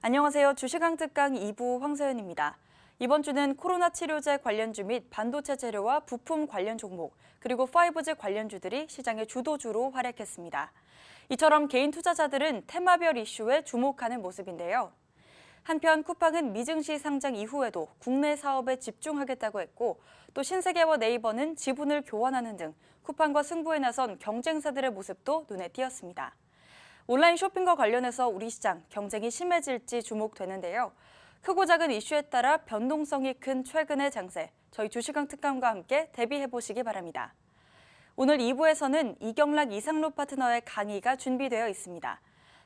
안녕하세요. 주식왕 특강 2부 황서연입니다. 이번 주는 코로나 치료제 관련주 및 반도체 재료와 부품 관련 종목, 그리고 5G 관련주들이 시장의 주도주로 활약했습니다. 이처럼 개인 투자자들은 테마별 이슈에 주목하는 모습인데요. 한편 쿠팡은 미증시 상장 이후에도 국내 사업에 집중하겠다고 했고, 또 신세계와 네이버는 지분을 교환하는 등 쿠팡과 승부에 나선 경쟁사들의 모습도 눈에 띄었습니다. 온라인 쇼핑과 관련해서 우리 시장 경쟁이 심해질지 주목되는데요. 크고 작은 이슈에 따라 변동성이 큰 최근의 장세, 저희 주식왕 특강과 함께 대비해보시기 바랍니다. 오늘 2부에서는 이경락 이상로 파트너의 강의가 준비되어 있습니다.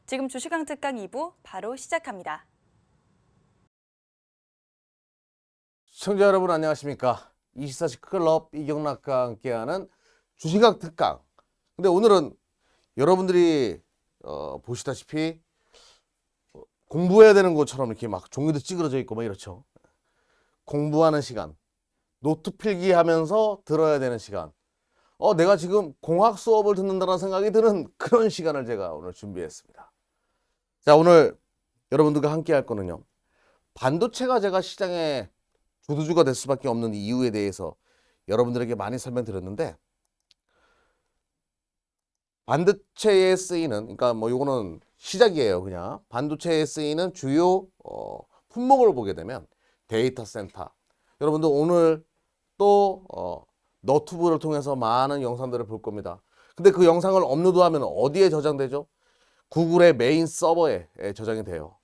지금 주식왕 특강 2부 바로 시작합니다. 시청자 여러분 안녕하십니까? 24시 클럽 이경락과 함께하는 주식왕 특강. 근데 오늘은 여러분들이 보시다시피 공부해야 되는 것처럼 이렇게 막 종이도 찌그러져 있고 막 이렇죠. 공부하는 시간, 노트 필기하면서 들어야 되는 시간. 내가 지금 공학 수업을 듣는다는 생각이 드는 그런 시간을 제가 오늘 준비했습니다. 자, 오늘 여러분들과 함께 할 거는요. 반도체가 제가 시장에 주도주가 될 수밖에 없는 이유에 대해서 여러분들에게 많이 설명드렸는데, 반도체에 쓰이는, 그러니까 뭐 요거는 시작이에요. 그냥 반도체에 쓰이는 주요 품목을 보게 되면 데이터 센터. 여러분들 오늘 또 너튜브를 통해서 많은 영상들을 볼 겁니다. 근데 그 영상을 업로드하면 어디에 저장되죠? 구글의 메인 서버에 저장이 돼요.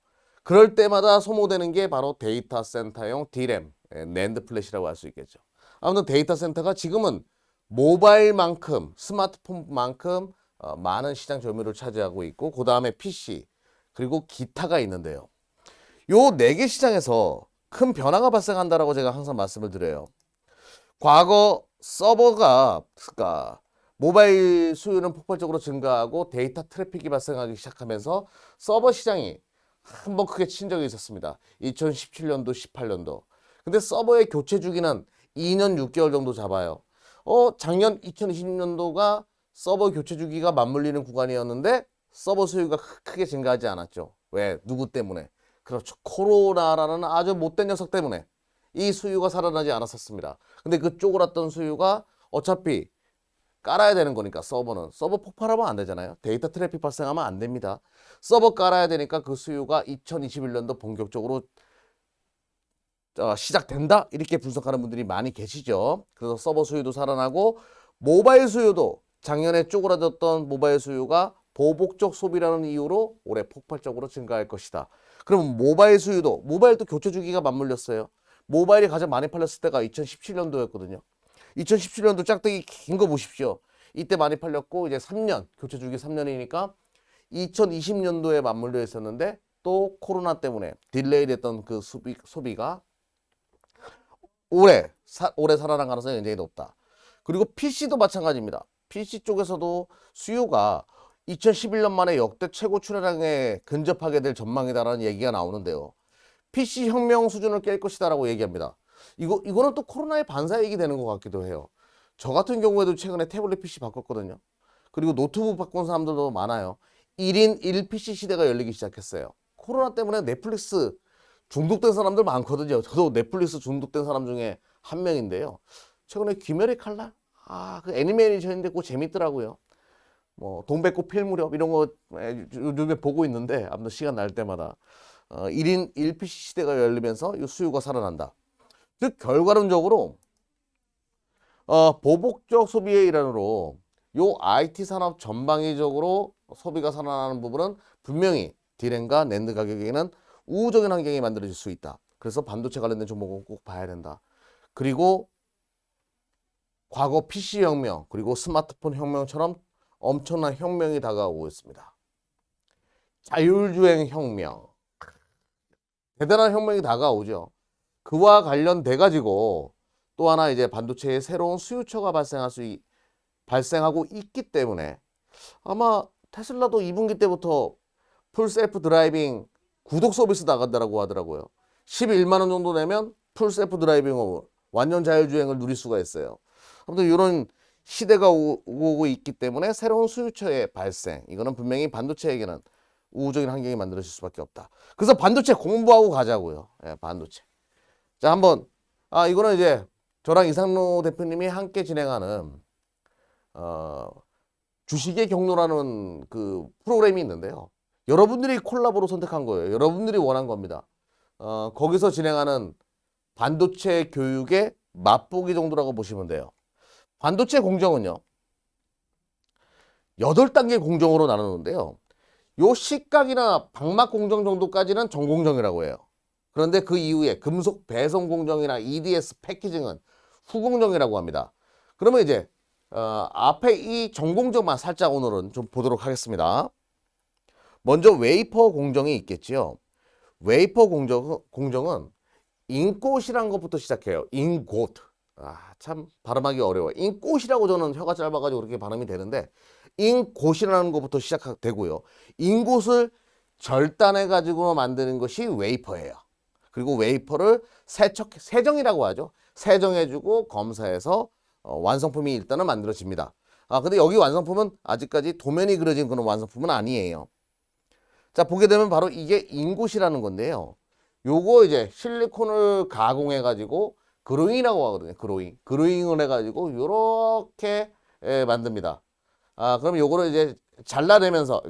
그럴 때마다 소모되는 게 바로 데이터 센터용 D램, 낸드 플래시라고 할 수 있겠죠. 아무튼 데이터 센터가 지금은 모바일만큼, 스마트폰만큼 많은 시장 점유율을 차지하고 있고, 그 다음에 PC, 그리고 기타가 있는데요. 요 4개 시장에서 큰 변화가 발생한다라고 제가 항상 말씀을 드려요. 과거 서버가, 그러니까 모바일 수요는 폭발적으로 증가하고 데이터 트래픽이 발생하기 시작하면서 서버 시장이 한번 크게 친 적이 있었습니다. 2017년도, 18년도. 근데 서버의 교체 주기는 2년 6개월 정도 잡아요. 작년 2020년도가 서버 교체 주기가 맞물리는 구간이었는데 서버 수요가 크게 증가하지 않았죠. 왜? 누구 때문에? 그렇죠. 코로나라는 아주 못된 녀석 때문에 이 수요가 살아나지 않았었습니다. 근데 그 쪼그랐던 수요가 어차피 깔아야 되는 거니까 서버는. 서버 폭발하면 안 되잖아요. 데이터 트래픽 발생하면 안 됩니다. 서버 깔아야 되니까 그 수요가 2021년도 본격적으로 시작된다? 이렇게 분석하는 분들이 많이 계시죠. 그래서 서버 수요도 살아나고 모바일 수요도 작년에 쪼그라졌던 모바일 수요가 보복적 소비라는 이유로 올해 폭발적으로 증가할 것이다. 그럼 모바일 수요도, 모바일도 교체 주기가 맞물렸어요. 모바일이 가장 많이 팔렸을 때가 2017년도였거든요. 2017년도 짝대기 긴 거 보십시오. 이때 많이 팔렸고 이제 3년, 교체 주기 3년이니까 2020년도에 맞물려 있었는데 또 코로나 때문에 딜레이 됐던 그 소비가 올해 살아날 가능성이 굉장히 높다. 그리고 PC도 마찬가지입니다. PC 쪽에서도 수요가 2011년 만에 역대 최고 출하량에 근접하게 될 전망이다라는 얘기가 나오는데요. PC 혁명 수준을 깰 것이다라고 얘기합니다. 이거는 또 코로나의 반사이익이 되는 것 같기도 해요. 저 같은 경우에도 최근에 태블릿 PC 바꿨거든요. 그리고 노트북 바꾼 사람들도 많아요. 1인 1PC 시대가 열리기 시작했어요. 코로나 때문에 넷플릭스 중독된 사람들 많거든요. 저도 넷플릭스 중독된 사람 중에 한 명인데요. 최근에 귀멸의 칼날? 그 애니메이션인데 그거 재밌더라고요. 뭐 돈 뱉고 필 무렵 이런 거 요즘에 보고 있는데 아무튼 시간 날 때마다 1인 1PC 시대가 열리면서 이 수요가 살아난다. 즉 결과론적으로 보복적 소비의 일환으로 요 IT 산업 전방위적으로 소비가 살아나는 부분은 분명히 디램과 낸드 가격에는 우호적인 환경이 만들어질 수 있다. 그래서 반도체 관련된 종목은 꼭 봐야 된다. 그리고 과거 PC 혁명 그리고 스마트폰 혁명처럼 엄청난 혁명이 다가오고 있습니다. 자율주행 혁명. 대단한 혁명이 다가오죠. 그와 관련돼 가지고 또 하나 이제 반도체의 새로운 수요처가 발생하고 있기 때문에 아마 테슬라도 2분기 때부터 풀 셀프 드라이빙 구독 서비스 나간다라고 하더라고요. 11만 원 정도 내면 풀 셀프 드라이빙으로 완전 자율주행을 누릴 수가 있어요. 아무튼 이런 시대가 오고 있기 때문에 새로운 수요처의 발생, 이거는 분명히 반도체에게는 우호적인 환경이 만들어질 수밖에 없다. 그래서 반도체 공부하고 가자고요. 예, 반도체. 자, 한번 이거는 이제 저랑 이상로 대표님이 함께 진행하는 주식의 경로라는 그 프로그램이 있는데요. 여러분들이 콜라보로 선택한 거예요. 여러분들이 원한 겁니다. 거기서 진행하는 반도체 교육의 맛보기 정도라고 보시면 돼요. 반도체 공정은요, 8단계 공정으로 나누는데요. 요 식각이나 방막 공정 정도까지는 전공정이라고 해요. 그런데 그 이후에 금속 배선 공정이나 EDS 패키징은 후공정이라고 합니다. 그러면 이제 앞에 이 전공정만 살짝 오늘은 좀 보도록 하겠습니다. 먼저 웨이퍼 공정이 있겠지요. 웨이퍼 공정은 인꽃이라는 것부터 시작해요. 인꽃. 참 발음하기 어려워요. 인꽃이라고 저는 혀가 짧아가지고 그렇게 발음이 되는데 인꽃이라는 것부터 시작되고요. 인꽃을 절단해가지고 만드는 것이 웨이퍼예요. 그리고 웨이퍼를 세정이라고 하죠. 세정해주고 검사해서 완성품이 일단은 만들어집니다. 근데 여기 완성품은 아직까지 도면이 그려진 그런 완성품은 아니에요. 자, 보게 되면 바로 이게 인곳이라는 건데요. 요거 이제 실리콘을 가공해가지고 그로잉이라고 하거든요. 그로잉을 해가지고 요렇게 만듭니다. 그럼 요거를 이제 잘라내면서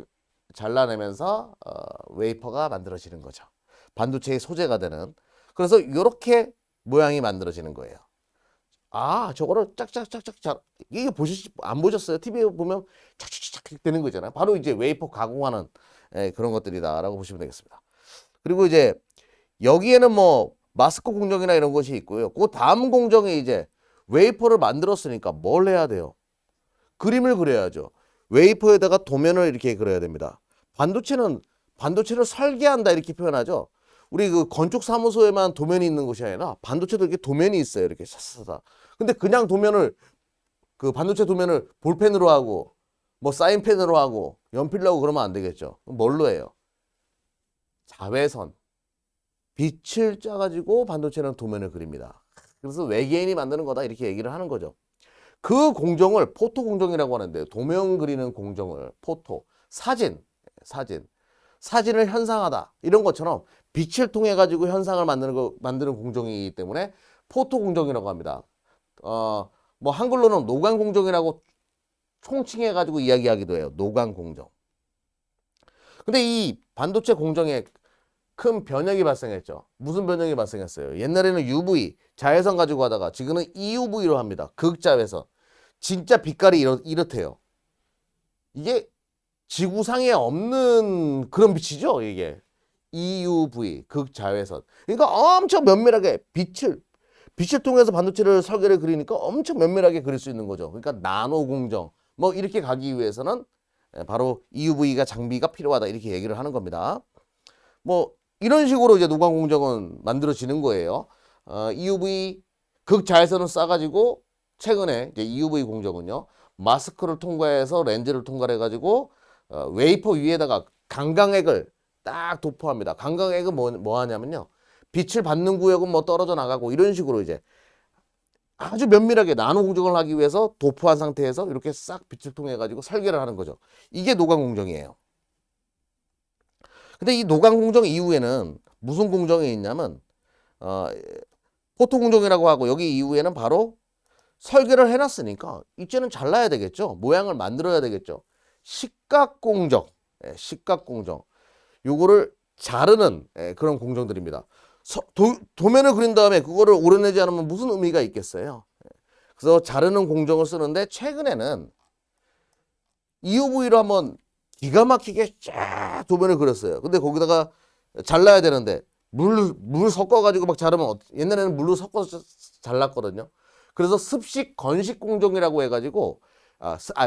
웨이퍼가 만들어지는 거죠. 반도체의 소재가 되는. 그래서 요렇게 모양이 만들어지는 거예요. 저거를 짝짝짝짝 이게 안 보셨어요? TV에 보면 착착착 되는 거잖아요. 바로 이제 웨이퍼 가공하는 그런 것들이다라고 보시면 되겠습니다. 그리고 이제 여기에는 뭐 마스크 공정이나 이런 것이 있고요. 그 다음 공정에 이제 웨이퍼를 만들었으니까 뭘 해야 돼요? 그림을 그려야죠. 웨이퍼에다가 도면을 이렇게 그려야 됩니다. 반도체를 설계한다 이렇게 표현하죠. 우리 그 건축 사무소에만 도면이 있는 것이 아니라 반도체도 이렇게 도면이 있어요. 이렇게 싹싹. 근데 그냥 그 반도체 도면을 볼펜으로 하고 뭐 사인펜으로 하고 연필로 하고 그러면 안 되겠죠. 뭘로 해요? 자외선, 빛을 짜가지고 반도체는 도면을 그립니다. 그래서 외계인이 만드는 거다 이렇게 얘기를 하는 거죠. 그 공정을 포토 공정이라고 하는데요. 도면 그리는 공정을 사진을 현상하다 이런 것처럼 빛을 통해 가지고 현상을 만드는 공정이기 때문에 포토 공정이라고 합니다. 뭐 한글로는 노광 공정이라고 총칭해 가지고 이야기하기도 해요. 노광 공정. 근데 이 반도체 공정에 큰 변형이 발생했죠. 무슨 변형이 발생했어요? 옛날에는 UV 자외선 가지고 하다가 지금은 EUV로 합니다. 극자외선. 진짜 빛깔이 이렇대요. 이게 지구상에 없는 그런 빛이죠, 이게. EUV, 극자외선. 그러니까 엄청 면밀하게 빛을 통해서 반도체를 설계를 그리니까 엄청 면밀하게 그릴 수 있는 거죠. 그러니까 나노 공정. 뭐 이렇게 가기 위해서는 바로 EUV가 장비가 필요하다 이렇게 얘기를 하는 겁니다. 뭐 이런 식으로 이제 노광 공정은 만들어지는 거예요. EUV 극자외선을 쏴가지고 최근에 이제 EUV 공정은요. 마스크를 통과해서 렌즈를 통과해가지고 웨이퍼 위에다가 강강액을 딱 도포합니다. 강강액은 뭐 하냐면요. 빛을 받는 구역은 뭐 떨어져 나가고 이런 식으로 이제 아주 면밀하게 나노 공정을 하기 위해서 도포한 상태에서 이렇게 싹 빛을 통해 가지고 설계를 하는 거죠. 이게 노광 공정이에요. 근데 이 노광 공정 이후에는 무슨 공정이 있냐면 포토 공정이라고 하고 여기 이후에는 바로 설계를 해놨으니까 이제는 잘라야 되겠죠. 모양을 만들어야 되겠죠. 식각 공정, 식각 공정. 요거를 자르는 그런 공정들입니다. 도면을 그린 다음에 그거를 오려내지 않으면 무슨 의미가 있겠어요. 그래서 자르는 공정을 쓰는데 최근에는 EUV로 한번 기가 막히게 쫙 도면을 그렸어요. 근데 거기다가 잘라야 되는데 물 섞어가지고 막 자르면 옛날에는 물로 섞어서 잘랐거든요. 그래서 습식 건식 공정이라고 해가지고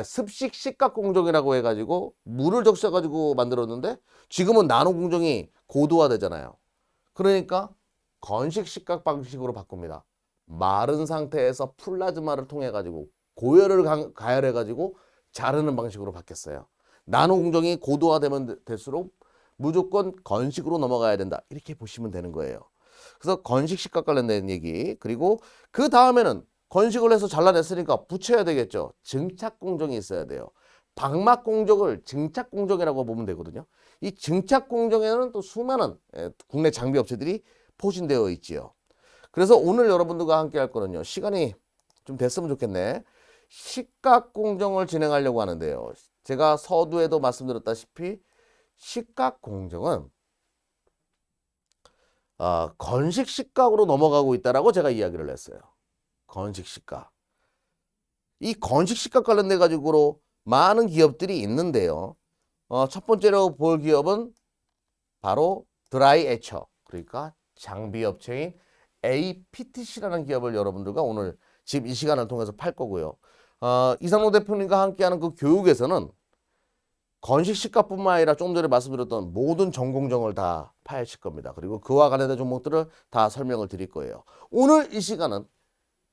습식 식각 공정이라고 해가지고 물을 적셔가지고 만들었는데 지금은 나노 공정이 고도화되잖아요. 그러니까 건식 식각 방식으로 바꿉니다. 마른 상태에서 플라즈마를 통해 가지고 고열을 가열해 가지고 자르는 방식으로 바뀌었어요. 나노 공정이 고도화되면 될수록 무조건 건식으로 넘어가야 된다. 이렇게 보시면 되는 거예요. 그래서 건식 식각 관련된 얘기. 그리고 그 다음에는 건식을 해서 잘라냈으니까 붙여야 되겠죠. 증착 공정이 있어야 돼요. 방막 공정을 증착 공정이라고 보면 되거든요. 이 증착 공정에는 또 수많은 국내 장비 업체들이 포진되어 있지요. 그래서 오늘 여러분들과 함께 할 거는요. 시간이 좀 됐으면 좋겠네. 식각 공정을 진행하려고 하는데요. 제가 서두에도 말씀드렸다시피 식각 공정은 건식 식각으로 넘어가고 있다라고 제가 이야기를 했어요. 건식 식각. 이 건식 식각 관련돼 가지고 많은 기업들이 있는데요. 첫 번째로 볼 기업은 바로 드라이 에처, 그러니까 장비 업체인 APTC라는 기업을 여러분들과 오늘 지금 이 시간을 통해서 팔 거고요. 이상로 대표님과 함께하는 그 교육에서는 건식 식각뿐만 아니라 조금 전에 말씀드렸던 모든 전공정을 다 파헤칠 겁니다. 그리고 그와 관련된 종목들을 다 설명을 드릴 거예요. 오늘 이 시간은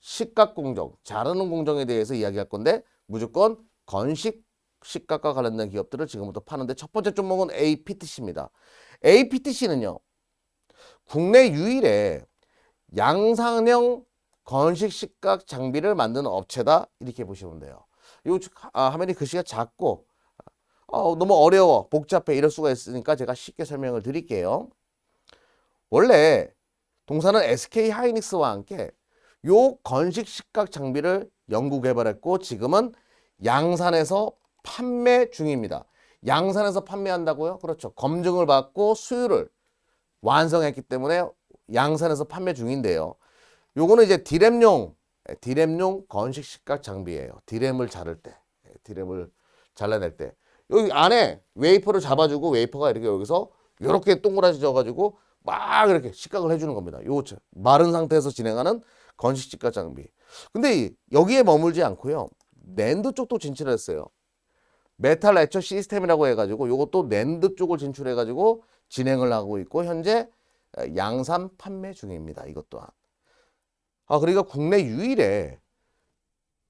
식각 공정, 자르는 공정에 대해서 이야기할 건데 무조건 건식 식각과 관련된 기업들을 지금부터 파는데 첫 번째 종목은 APTC입니다. APTC는요. 국내 유일의 양산형 건식 식각 장비를 만드는 업체다. 이렇게 보시면 돼요. 요 화면이 글씨가 작고 너무 어려워, 복잡해 이럴 수가 있으니까 제가 쉽게 설명을 드릴게요. 원래 동사는 SK 하이닉스와 함께 요 건식 식각 장비를 연구 개발했고 지금은 양산에서 판매 중입니다. 양산에서 판매한다고요? 그렇죠. 검증을 받고 수율을 완성했기 때문에 양산에서 판매 중인데요. 요거는 이제 디램용 건식 식각 장비예요. 디램을 자를 때, 디램을 잘라낼 때 여기 안에 웨이퍼를 잡아주고 웨이퍼가 이렇게 여기서 이렇게 동그라져 가지고 막 이렇게 식각을 해주는 겁니다. 요 마른 상태에서 진행하는 건식 식각 장비. 근데 여기에 머물지 않고요. 낸드 쪽도 진출했어요. 메탈 에처 시스템이라고 해가지고 요것도 낸드 쪽을 진출해가지고 진행을 하고 있고 현재 양산 판매 중입니다. 이것 또한. 그러니까 국내 유일의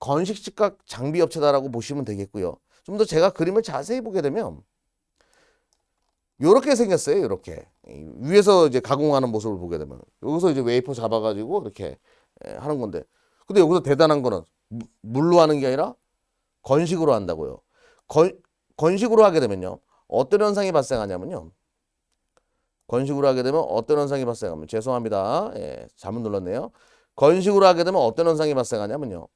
건식 식각 장비 업체다라고 보시면 되겠고요. 좀 더 제가 그림을 자세히 보게 되면 요렇게 생겼어요. 요렇게 위에서 이제 가공하는 모습을 보게 되면 여기서 이제 웨이퍼 잡아가지고 이렇게 하는 건데, 근데 여기서 대단한 거는 물로 하는 게 아니라 건식으로 한다고요. 건식으로 하게 되면요 어떤 현상이 발생하냐면요. 건식으로 하게 되면 어떤 현상이 발생하면 죄송합니다. 잘못 눌렀네요. 건식으로 하게 되면 어떤 현상이 발생하냐면요.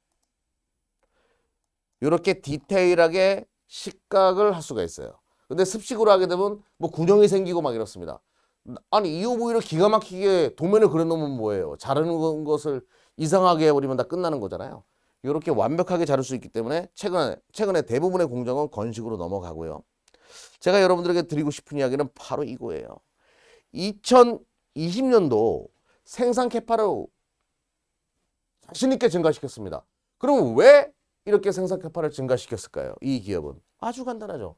이렇게 디테일하게 식각을 할 수가 있어요. 근데 습식으로 하게 되면 뭐 구멍이 생기고 막 이렇습니다. 아니 이 오브이를 기가 막히게 도면을 그려놓으면 뭐예요? 자르는 것을 이상하게 해버리면 다 끝나는 거잖아요. 이렇게 완벽하게 자를 수 있기 때문에 최근에 대부분의 공정은 건식으로 넘어가고요. 제가 여러분들에게 드리고 싶은 이야기는 바로 이거예요. 2020년도 생산 캐파를 자신 있게 증가시켰습니다. 그럼 왜 이렇게 생산 캐파를 증가시켰을까요? 이 기업은 아주 간단하죠.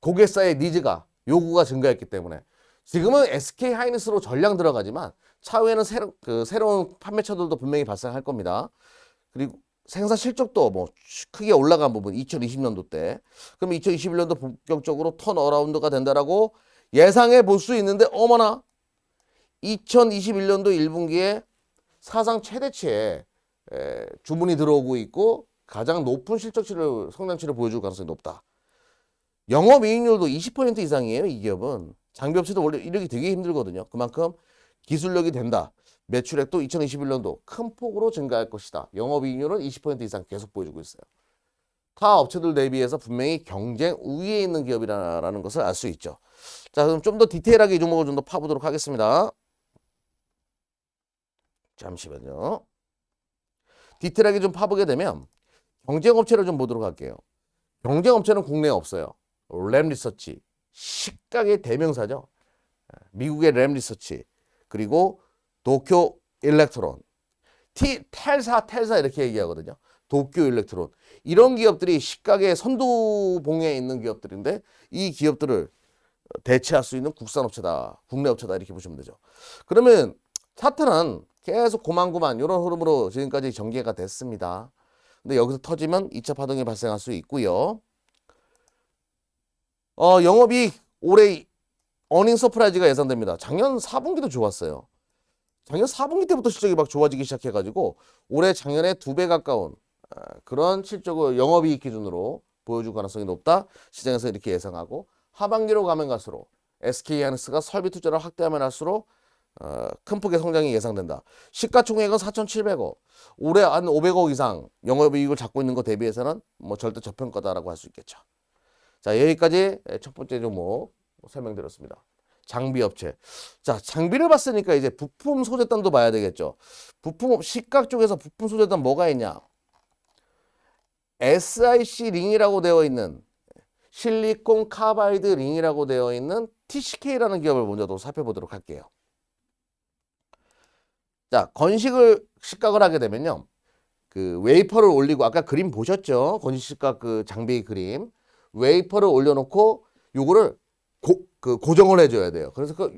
고객사의 니즈가 요구가 증가했기 때문에. 지금은 SK 하이닉스로 전량 들어가지만 차후에는 새로운 판매처들도 분명히 발생할 겁니다. 그리고 생산 실적도 뭐 크게 올라간 부분 2020년도 때, 그럼 2021년도 본격적으로 턴어라운드가 된다라고 예상해 볼 수 있는데 어머나 2021년도 1분기에 사상 최대치의 주문이 들어오고 있고 가장 높은 실적치를 성장치를 보여줄 가능성이 높다. 영업이익률도 20% 이상이에요. 이 기업은. 장비업체도 원래 이러기 되게 힘들거든요. 그만큼 기술력이 된다. 매출액도 2021년도 큰 폭으로 증가할 것이다. 영업이익률은 20% 이상 계속 보여주고 있어요. 타 업체들 대비해서 분명히 경쟁 우위에 있는 기업이라는 것을 알 수 있죠. 자, 그럼 좀 더 디테일하게 이 종목을 좀 더 파보도록 하겠습니다. 잠시만요. 디테일하게 좀 파보게 되면 경쟁 업체를 좀 보도록 할게요. 경쟁 업체는 국내에 없어요. 램 리서치, 식각의 대명사죠. 미국의 램 리서치, 그리고 도쿄 일렉트론, 텔사 이렇게 얘기하거든요. 도쿄 일렉트론. 이런 기업들이 식각의 선두봉에 있는 기업들인데 이 기업들을 대체할 수 있는 국산 업체다, 국내 업체다 이렇게 보시면 되죠. 그러면 차트는 계속 고만고만 이런 흐름으로 지금까지 전개가 됐습니다. 근데 여기서 터지면 2차 파동이 발생할 수 있고요. 영업이익 올해 어닝 서프라이즈가 예상됩니다. 작년 4분기도 좋았어요. 작년 4분기 때부터 실적이 막 좋아지기 시작해가지고 올해 작년에 2배 가까운 그런 실적을 영업이익 기준으로 보여줄 가능성이 높다. 시장에서 이렇게 예상하고 하반기로 가면 갈수록 SK하이닉스가 설비 투자를 확대하면 할수록 큰 폭의 성장이 예상된다. 시가총액은 4,700억. 올해 한 500억 이상 영업이익을 잡고 있는 것 대비해서는 뭐 절대 저평가다라고 할 수 있겠죠. 자, 여기까지 첫 번째 종목 설명드렸습니다. 장비업체. 자, 장비를 봤으니까 이제 부품 소재단도 봐야 되겠죠. 부품 시각 쪽에서 부품 소재단 뭐가 있냐? SiC 링이라고 되어 있는 실리콘 카바이드 링이라고 되어 있는 TCK라는 기업을 먼저 또 살펴보도록 할게요. 자, 건식을 시각을 하게 되면요. 그 웨이퍼를 올리고 아까 그림 보셨죠? 건식 시각 그 장비 그림. 웨이퍼를 올려놓고 요거를 고정을 해줘야 돼요.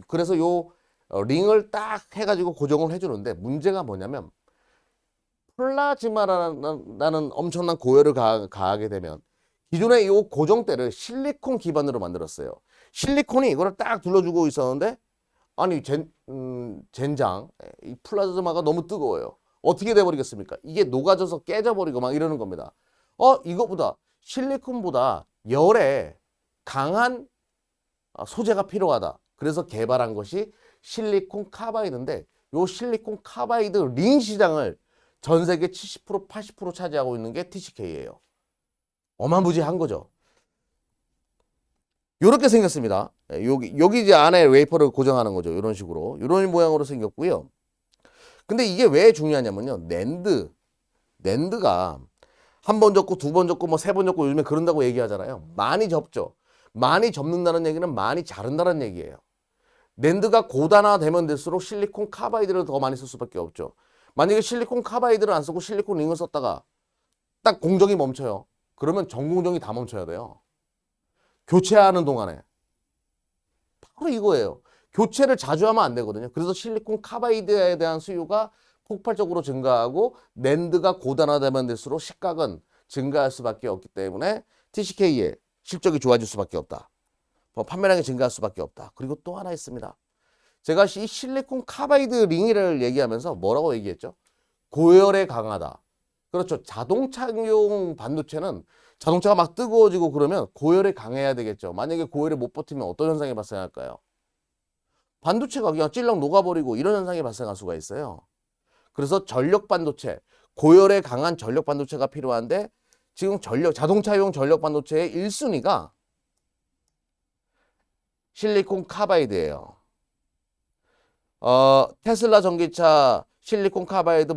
그래서 요 링을 딱 해가지고 고정을 해주는데 문제가 뭐냐면 플라즈마라는 엄청난 고열을 가하게 되면 기존의 이 고정대를 실리콘 기반으로 만들었어요. 실리콘이 이거를 딱 둘러주고 있었는데 아니 젠장 이 플라즈마가 너무 뜨거워요. 어떻게 돼버리겠습니까? 이게 녹아져서 깨져버리고 막 이러는 겁니다. 이거보다 실리콘보다 열에 강한 소재가 필요하다. 그래서 개발한 것이 실리콘 카바이드인데 요 실리콘 카바이드 링 시장을 전 세계 70% 80% 차지하고 있는 게 TCK예요. 어마무지한 거죠. 요렇게 생겼습니다. 여기 이제 안에 웨이퍼를 고정하는 거죠. 이런 식으로. 이런 모양으로 생겼고요. 근데 이게 왜 중요하냐면요. 낸드가 한 번 접고 두 번 접고 뭐 세 번 접고 요즘에 그런다고 얘기하잖아요. 많이 접죠. 많이 접는다는 얘기는 많이 자른다는 얘기예요. 낸드가 고단화되면 될수록 실리콘 카바이드를 더 많이 쓸 수밖에 없죠. 만약에 실리콘 카바이드를 안 쓰고 실리콘 링을 썼다가 딱 공정이 멈춰요. 그러면 전 공정이 다 멈춰야 돼요. 교체하는 동안에. 바로 이거예요. 교체를 자주 하면 안 되거든요. 그래서 실리콘 카바이드에 대한 수요가 폭발적으로 증가하고 낸드가 고단화되면 될수록 시각은 증가할 수밖에 없기 때문에 TCK의 실적이 좋아질 수밖에 없다. 판매량이 증가할 수밖에 없다. 그리고 또 하나 있습니다. 제가 이 실리콘 카바이드 링을 얘기하면서 뭐라고 얘기했죠? 고열에 강하다. 그렇죠. 자동차용 반도체는 자동차가 막 뜨거워지고 그러면 고열에 강해야 되겠죠. 만약에 고열에 못 버티면 어떤 현상이 발생할까요? 반도체가 그냥 찔렁 녹아버리고 이런 현상이 발생할 수가 있어요. 그래서 전력 반도체, 고열에 강한 전력 반도체가 필요한데 지금 자동차용 전력 반도체의 1순위가 실리콘 카바이드예요. 테슬라 전기차 실리콘 카바이드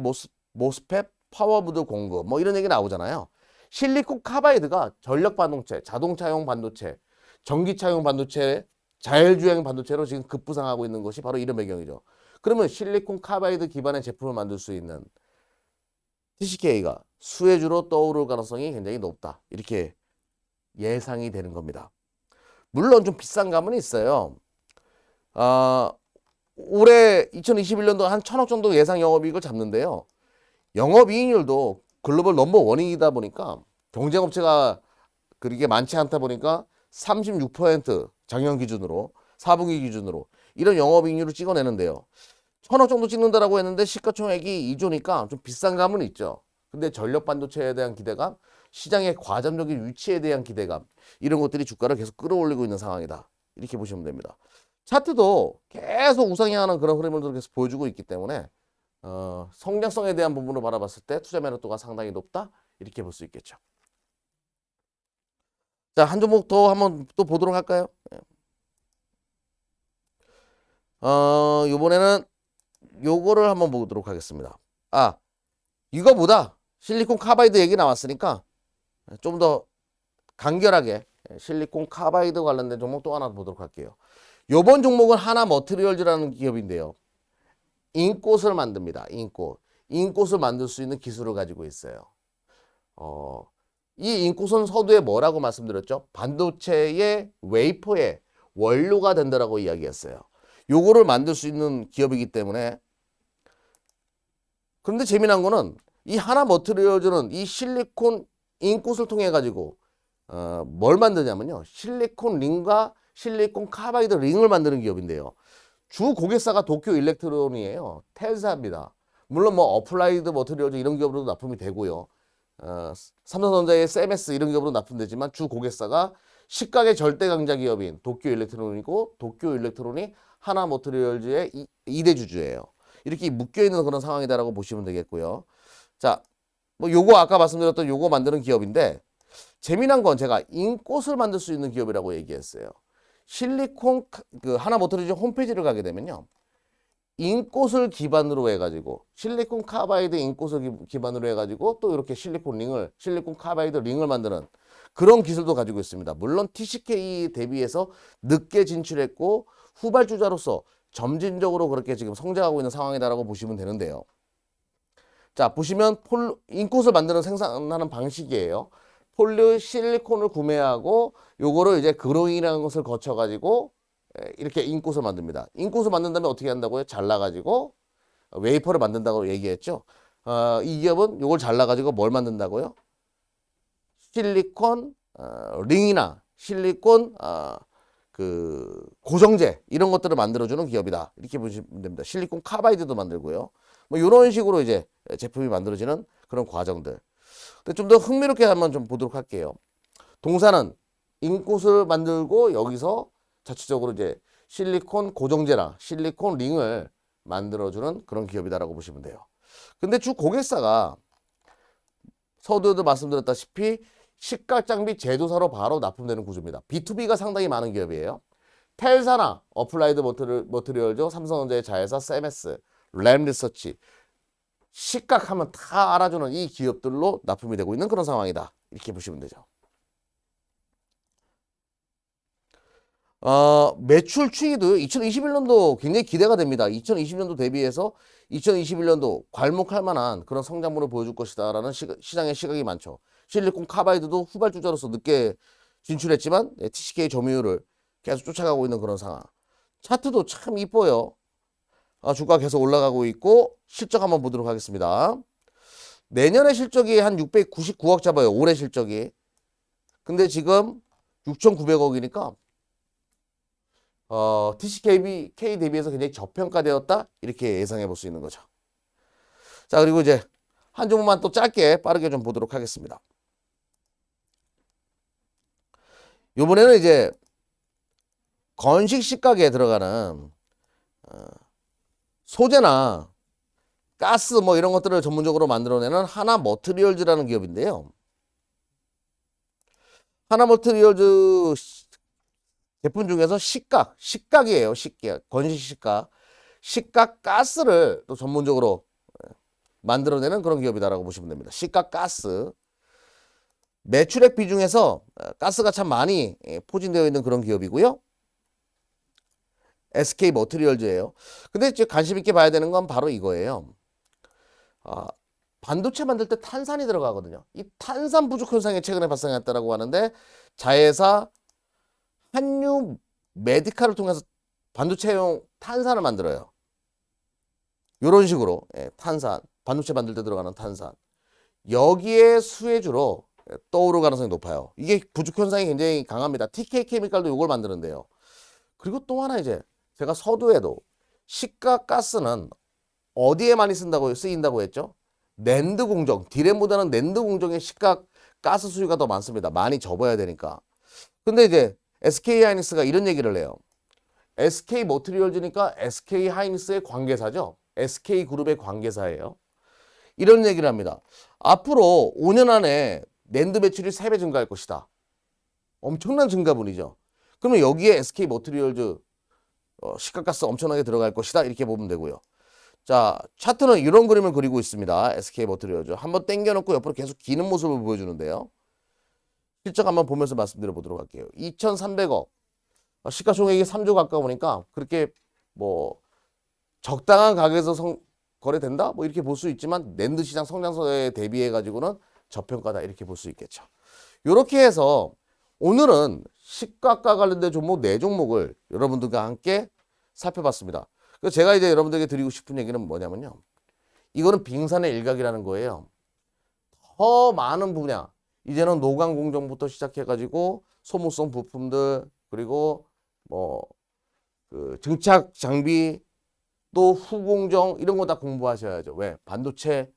모스펫 파워부드 공급 뭐 이런 얘기 나오잖아요. 실리콘 카바이드가 전력 반도체, 자동차용 반도체, 전기차용 반도체, 자율주행 반도체로 지금 급부상하고 있는 것이 바로 이런 배경이죠. 그러면 실리콘 카바이드 기반의 제품을 만들 수 있는 TCK가 수혜주로 떠오를 가능성이 굉장히 높다. 이렇게 예상이 되는 겁니다. 물론 좀 비싼 감은 있어요. 올해 2021년도 한 1,000억 정도 예상 영업이익을 잡는데요. 영업이익률도 글로벌 넘버원이다 보니까 경쟁업체가 그렇게 많지 않다 보니까 36% 작년 기준으로 4분기 기준으로 이런 영업이익률을 찍어내는데요. 1,000억 정도 찍는다라고 했는데 시가총액이 2조니까 좀 비싼 감은 있죠. 근데 전력 반도체에 대한 기대감, 시장의 과점적인 위치에 대한 기대감 이런 것들이 주가를 계속 끌어올리고 있는 상황이다. 이렇게 보시면 됩니다. 차트도 계속 우상향하는 그런 흐름을 계속 보여주고 있기 때문에 성장성에 대한 부분을 바라봤을 때 투자 매력도가 상당히 높다. 이렇게 볼 수 있겠죠. 자, 한 종목 더 한번 또 보도록 할까요? 이번에는 요거를 한번 보도록 하겠습니다. 이거보다 실리콘 카바이드 얘기 나왔으니까 좀 더 간결하게 실리콘 카바이드 관련된 종목 또 하나 보도록 할게요. 요번 종목은 하나 머티리얼즈라는 기업인데요. 인꽃을 만듭니다. 인꽃을 만들 수 있는 기술을 가지고 있어요. 이 인꽃은 서두에 뭐라고 말씀드렸죠? 반도체의 웨이퍼의 원료가 된다라고 이야기했어요. 요거를 만들 수 있는 기업이기 때문에 그런데 재미난 거는 이 하나 머티리얼즈는 이 실리콘 인꽃을 통해 가지고 뭘 만드냐면요. 실리콘 링과 실리콘 카바이드 링을 만드는 기업인데요. 주 고객사가 도쿄 일렉트론이에요. 텔사입니다. 물론 뭐 어플라이드 머티리얼즈 이런 기업으로도 납품이 되고요. 삼성전자의 세메스 이런 기업으로 납품되지만 주 고객사가 식각의 절대 강자 기업인 도쿄 일렉트론이고 도쿄 일렉트론이 하나 머티리얼즈의 2대 주주예요. 이렇게 묶여 있는 그런 상황이다라고 보시면 되겠고요. 자, 뭐 요거 아까 말씀드렸던 요거 만드는 기업인데 재미난 건 제가 인꽃을 만들 수 있는 기업이라고 얘기했어요. 실리콘 그 하나 머티리얼즈 홈페이지를 가게 되면요. 인꽃을 기반으로 해가지고 실리콘 카바이드 인꽃을 기반으로 해가지고 또 이렇게 실리콘 카바이드 링을 만드는 그런 기술도 가지고 있습니다. 물론 TCK 대비해서 늦게 진출했고 후발주자로서 점진적으로 그렇게 지금 성장하고 있는 상황이다라고 보시면 되는데요. 자, 보시면 인꽃을 만드는 생산하는 방식이에요. 폴리실리콘을 구매하고 요거를 이제 그로잉이라는 것을 거쳐가지고 이렇게 인꽃을 만듭니다. 인꽃을 만든 다음에 어떻게 한다고요? 잘라가지고 웨이퍼를 만든다고 얘기했죠. 이 기업은 이걸 잘라가지고 뭘 만든다고요? 실리콘 링이나 실리콘 그 고정제 이런 것들을 만들어주는 기업이다. 이렇게 보시면 됩니다. 실리콘 카바이드도 만들고요. 뭐 이런 식으로 이제 제품이 만들어지는 그런 과정들. 근데 좀 더 흥미롭게 한번 좀 보도록 할게요. 동사는 인꽃을 만들고 여기서 자체적으로 이제 실리콘 고정제나 실리콘 링을 만들어주는 그런 기업이다라고 보시면 돼요. 근데 주 고객사가 서두에도 말씀드렸다시피 식각장비 제조사로 바로 납품되는 구조입니다. B2B가 상당히 많은 기업이에요. 텔사나 어플라이드 머티리얼즈, 삼성전자의 자회사 세메스, 램리서치 식각하면 다 알아주는 이 기업들로 납품이 되고 있는 그런 상황이다. 이렇게 보시면 되죠. 매출 추이도 2021년도 굉장히 기대가 됩니다. 2020년도 대비해서 2021년도 괄목할 만한 그런 성장분을 보여줄 것이다라는 시장의 시각이 많죠. 실리콘 카바이드도 후발주자로서 늦게 진출했지만 TCK 점유율을 계속 쫓아가고 있는 그런 상황. 차트도 참 이뻐요. 주가 계속 올라가고 있고 실적 한번 보도록 하겠습니다. 내년에 실적이 한 699억 잡아요. 올해 실적이. 근데 지금 6,900억이니까 TCK 대비해서 굉장히 저평가되었다 이렇게 예상해 볼 수 있는 거죠. 자, 그리고 이제 한 종목만 또 짧게 빠르게 좀 보도록 하겠습니다. 이번에는 이제 건식 식각에 들어가는 소재나 가스 뭐 이런 것들을 전문적으로 만들어내는 하나 머티리얼즈라는 기업인데요. 하나 머티리얼즈 제품 중에서 식각이에요. 식각, 건식 식각 가스를 또 전문적으로 만들어내는 그런 기업이다라고 보시면 됩니다. 식각 가스. 매출액 비중에서 가스가 참 많이 포진되어 있는 그런 기업이고요. SK 머티리얼즈예요. 근데 이제 관심 있게 봐야 되는 건 바로 이거예요. 반도체 만들 때 탄산이 들어가거든요. 이 탄산 부족 현상이 최근에 발생했다라고 하는데 자회사 한유 메디칼을 통해서 반도체용 탄산을 만들어요. 이런 식으로 탄산, 반도체 만들 때 들어가는 탄산. 여기에 수혜주로 떠오를 가능성이 높아요. 이게 부족 현상이 굉장히 강합니다. TK 케미칼도 이걸 만드는데요. 그리고 또 하나 이제 제가 서두에도 식각 가스는 어디에 많이 쓰인다고 했죠? 낸드 공정, 디램보다는 낸드 공정의 식각 가스 수요가 더 많습니다. 많이 접어야 되니까. 근데 이제 SK 하이닉스가 이런 얘기를 해요. SK 머티리얼즈니까 SK 하이닉스의 관계사죠. SK 그룹의 관계사예요. 이런 얘기를 합니다. 앞으로 5년 안에 낸드 매출이 3배 증가할 것이다. 엄청난 증가분이죠. 그러면 여기에 SK 머티리얼즈 식각가스 엄청나게 들어갈 것이다. 이렇게 보면 되고요. 자, 차트는 이런 그림을 그리고 있습니다. SK 머티리얼즈. 한번 당겨놓고 옆으로 계속 기는 모습을 보여주는데요. 실적 한번 보면서 말씀드려 보도록 할게요. 2,300억. 시가총액이 3조 가까우니까 그렇게 뭐 적당한 가격에서 거래된다? 뭐 이렇게 볼 수 있지만 낸드 시장 성장세에 대비해 가지고는 저평가다 이렇게 볼 수 있겠죠. 이렇게 해서 오늘은 식각과 관련된 종목 4종목을 여러분들과 함께 살펴봤습니다. 그래서 제가 이제 여러분들에게 드리고 싶은 얘기는 뭐냐면요. 이거는 빙산의 일각이라는 거예요. 더 많은 분야, 이제는 노광 공정부터 시작해가지고 소모성 부품들 그리고 뭐 그 증착 장비 또 후공정 이런 거 다 공부하셔야죠. 왜? 반도체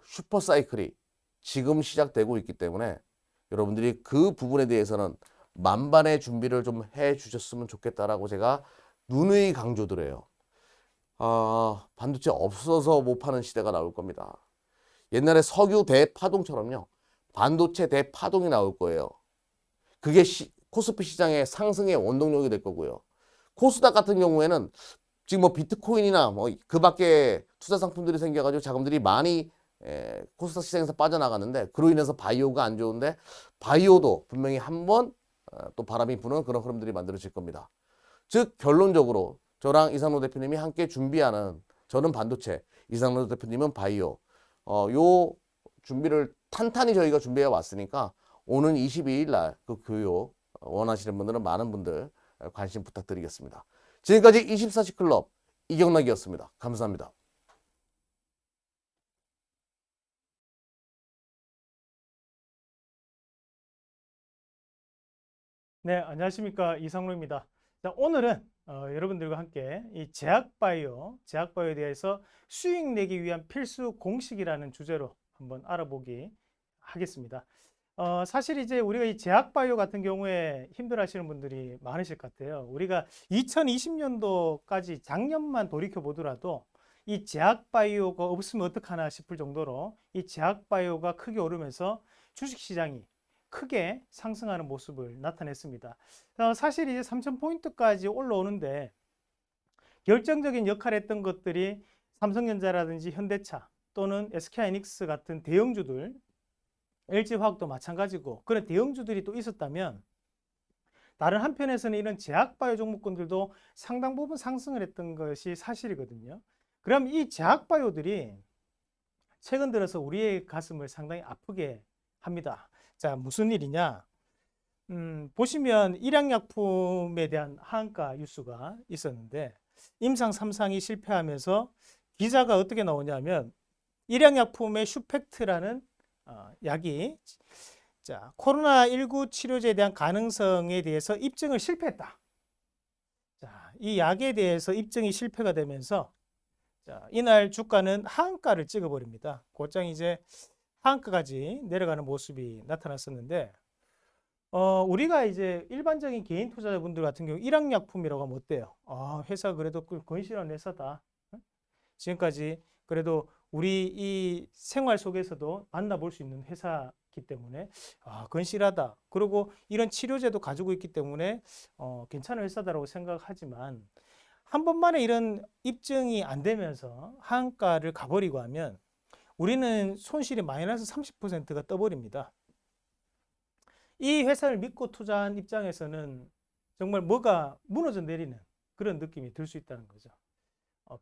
슈퍼 사이클이 지금 시작되고 있기 때문에 여러분들이 그 부분에 대해서는 만반의 준비를 좀 해 주셨으면 좋겠다라고 제가 누누이 강조드려요. 반도체 없어서 못 파는 시대가 나올 겁니다. 옛날에 석유 대파동처럼요. 반도체 대파동이 나올 거예요. 그게 코스피 시장의 상승의 원동력이 될 거고요. 코스닥 같은 경우에는 지금 뭐 비트코인이나 뭐 그 밖에 투자 상품들이 생겨가지고 자금들이 많이 코스닥 시장에서 빠져나갔는데 그로 인해서 바이오가 안 좋은데 바이오도 분명히 한번 또 바람이 부는 그런 흐름들이 만들어질 겁니다. 즉 결론적으로 저랑 이상로 대표님이 함께 준비하는 저는 반도체, 이상로 대표님은 바이오 요 준비를 탄탄히 저희가 준비해 왔으니까 오는 22일 날 그 교육 원하시는 분들은 많은 분들 관심 부탁드리겠습니다. 지금까지 24시 클럽 이경락이었습니다. 감사합니다. 네, 안녕하십니까. 이상로입니다. 자, 오늘은 여러분들과 함께 이 제약바이오에 대해서 수익 내기 위한 필수 공식이라는 주제로 한번 알아보기 하겠습니다. 사실 이제 우리가 이 제약바이오 같은 경우에 힘들어하시는 분들이 많으실 것 같아요. 우리가 2020년도까지 작년만 돌이켜 보더라도 이 제약바이오가 없으면 어떡하나 싶을 정도로 이 제약바이오가 크게 오르면서 주식시장이 크게 상승하는 모습을 나타냈습니다. 사실 이제 3,000포인트까지 올라오는데 결정적인 역할을 했던 것들이 삼성전자라든지 현대차 또는 SK하이닉스 같은 대형주들, LG화학도 마찬가지고 그런 대형주들이 또 있었다면 다른 한편에서는 이런 제약바이오 종목군들도 상당 부분 상승을 했던 것이 사실이거든요. 그럼 이 제약바이오들이 최근 들어서 우리의 가슴을 상당히 아프게 합니다. 자, 무슨 일이냐? 보시면 일양약품에 대한 하한가 뉴스가 있었는데 임상 3상이 실패하면서 기사가 어떻게 나오냐면 일양약품의 슈펙트라는 약이 자, 코로나19 치료제에 대한 가능성에 대해서 입증을 실패했다. 자, 이 약에 대해서 입증이 실패가 되면서 자, 이날 주가는 하한가를 찍어버립니다. 곧장 이제 하한가까지 내려가는 모습이 나타났었는데 우리가 이제 일반적인 개인 투자자분들 같은 경우 일양약품이라고 하면 어때요? 회사 그래도 건실한 회사다. 지금까지 그래도 우리 이 생활 속에서도 만나볼 수 있는 회사이기 때문에 건실하다. 그리고 이런 치료제도 가지고 있기 때문에 괜찮은 회사다라고 생각하지만 한 번만에 이런 입증이 안 되면서 하한가를 가버리고 하면 우리는 손실이 마이너스 30%가 떠버립니다. 이 회사를 믿고 투자한 입장에서는 정말 뭐가 무너져 내리는 그런 느낌이 들 수 있다는 거죠.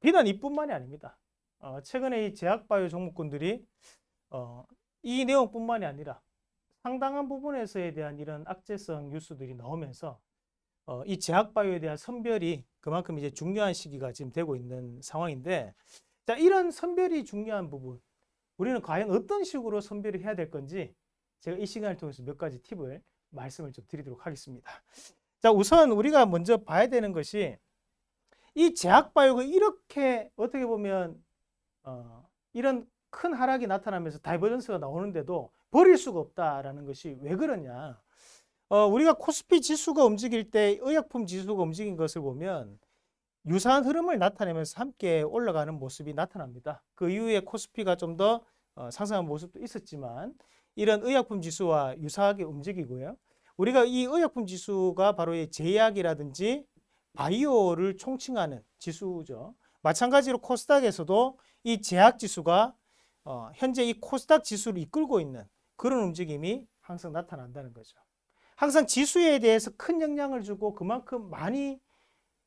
비단 이뿐만이 아닙니다. 최근에 이 제약바이오 종목군들이 이 내용뿐만이 아니라 상당한 부분에서에 대한 이런 악재성 뉴스들이 나오면서 이 제약바이오에 대한 선별이 그만큼 이제 중요한 시기가 지금 되고 있는 상황인데 자, 이런 선별이 중요한 부분 우리는 과연 어떤 식으로 선별을 해야 될 건지 제가 이 시간을 통해서 몇 가지 팁을 말씀을 좀 드리도록 하겠습니다. 자, 우선 우리가 먼저 봐야 되는 것이 이 제약바이오가 이렇게 어떻게 보면 이런 큰 하락이 나타나면서 다이버전스가 나오는데도 버릴 수가 없다라는 것이 왜 그러냐. 우리가 코스피 지수가 움직일 때 의약품 지수가 움직인 것을 보면 유사한 흐름을 나타내면서 함께 올라가는 모습이 나타납니다. 그 이후에 코스피가 좀 더 상승한 모습도 있었지만 이런 의약품 지수와 유사하게 움직이고요. 우리가 이 의약품 지수가 바로 이 제약이라든지 바이오를 총칭하는 지수죠. 마찬가지로 코스닥에서도 이 제약 지수가 현재 이 코스닥 지수를 이끌고 있는 그런 움직임이 항상 나타난다는 거죠. 항상 지수에 대해서 큰 영향을 주고 그만큼 많이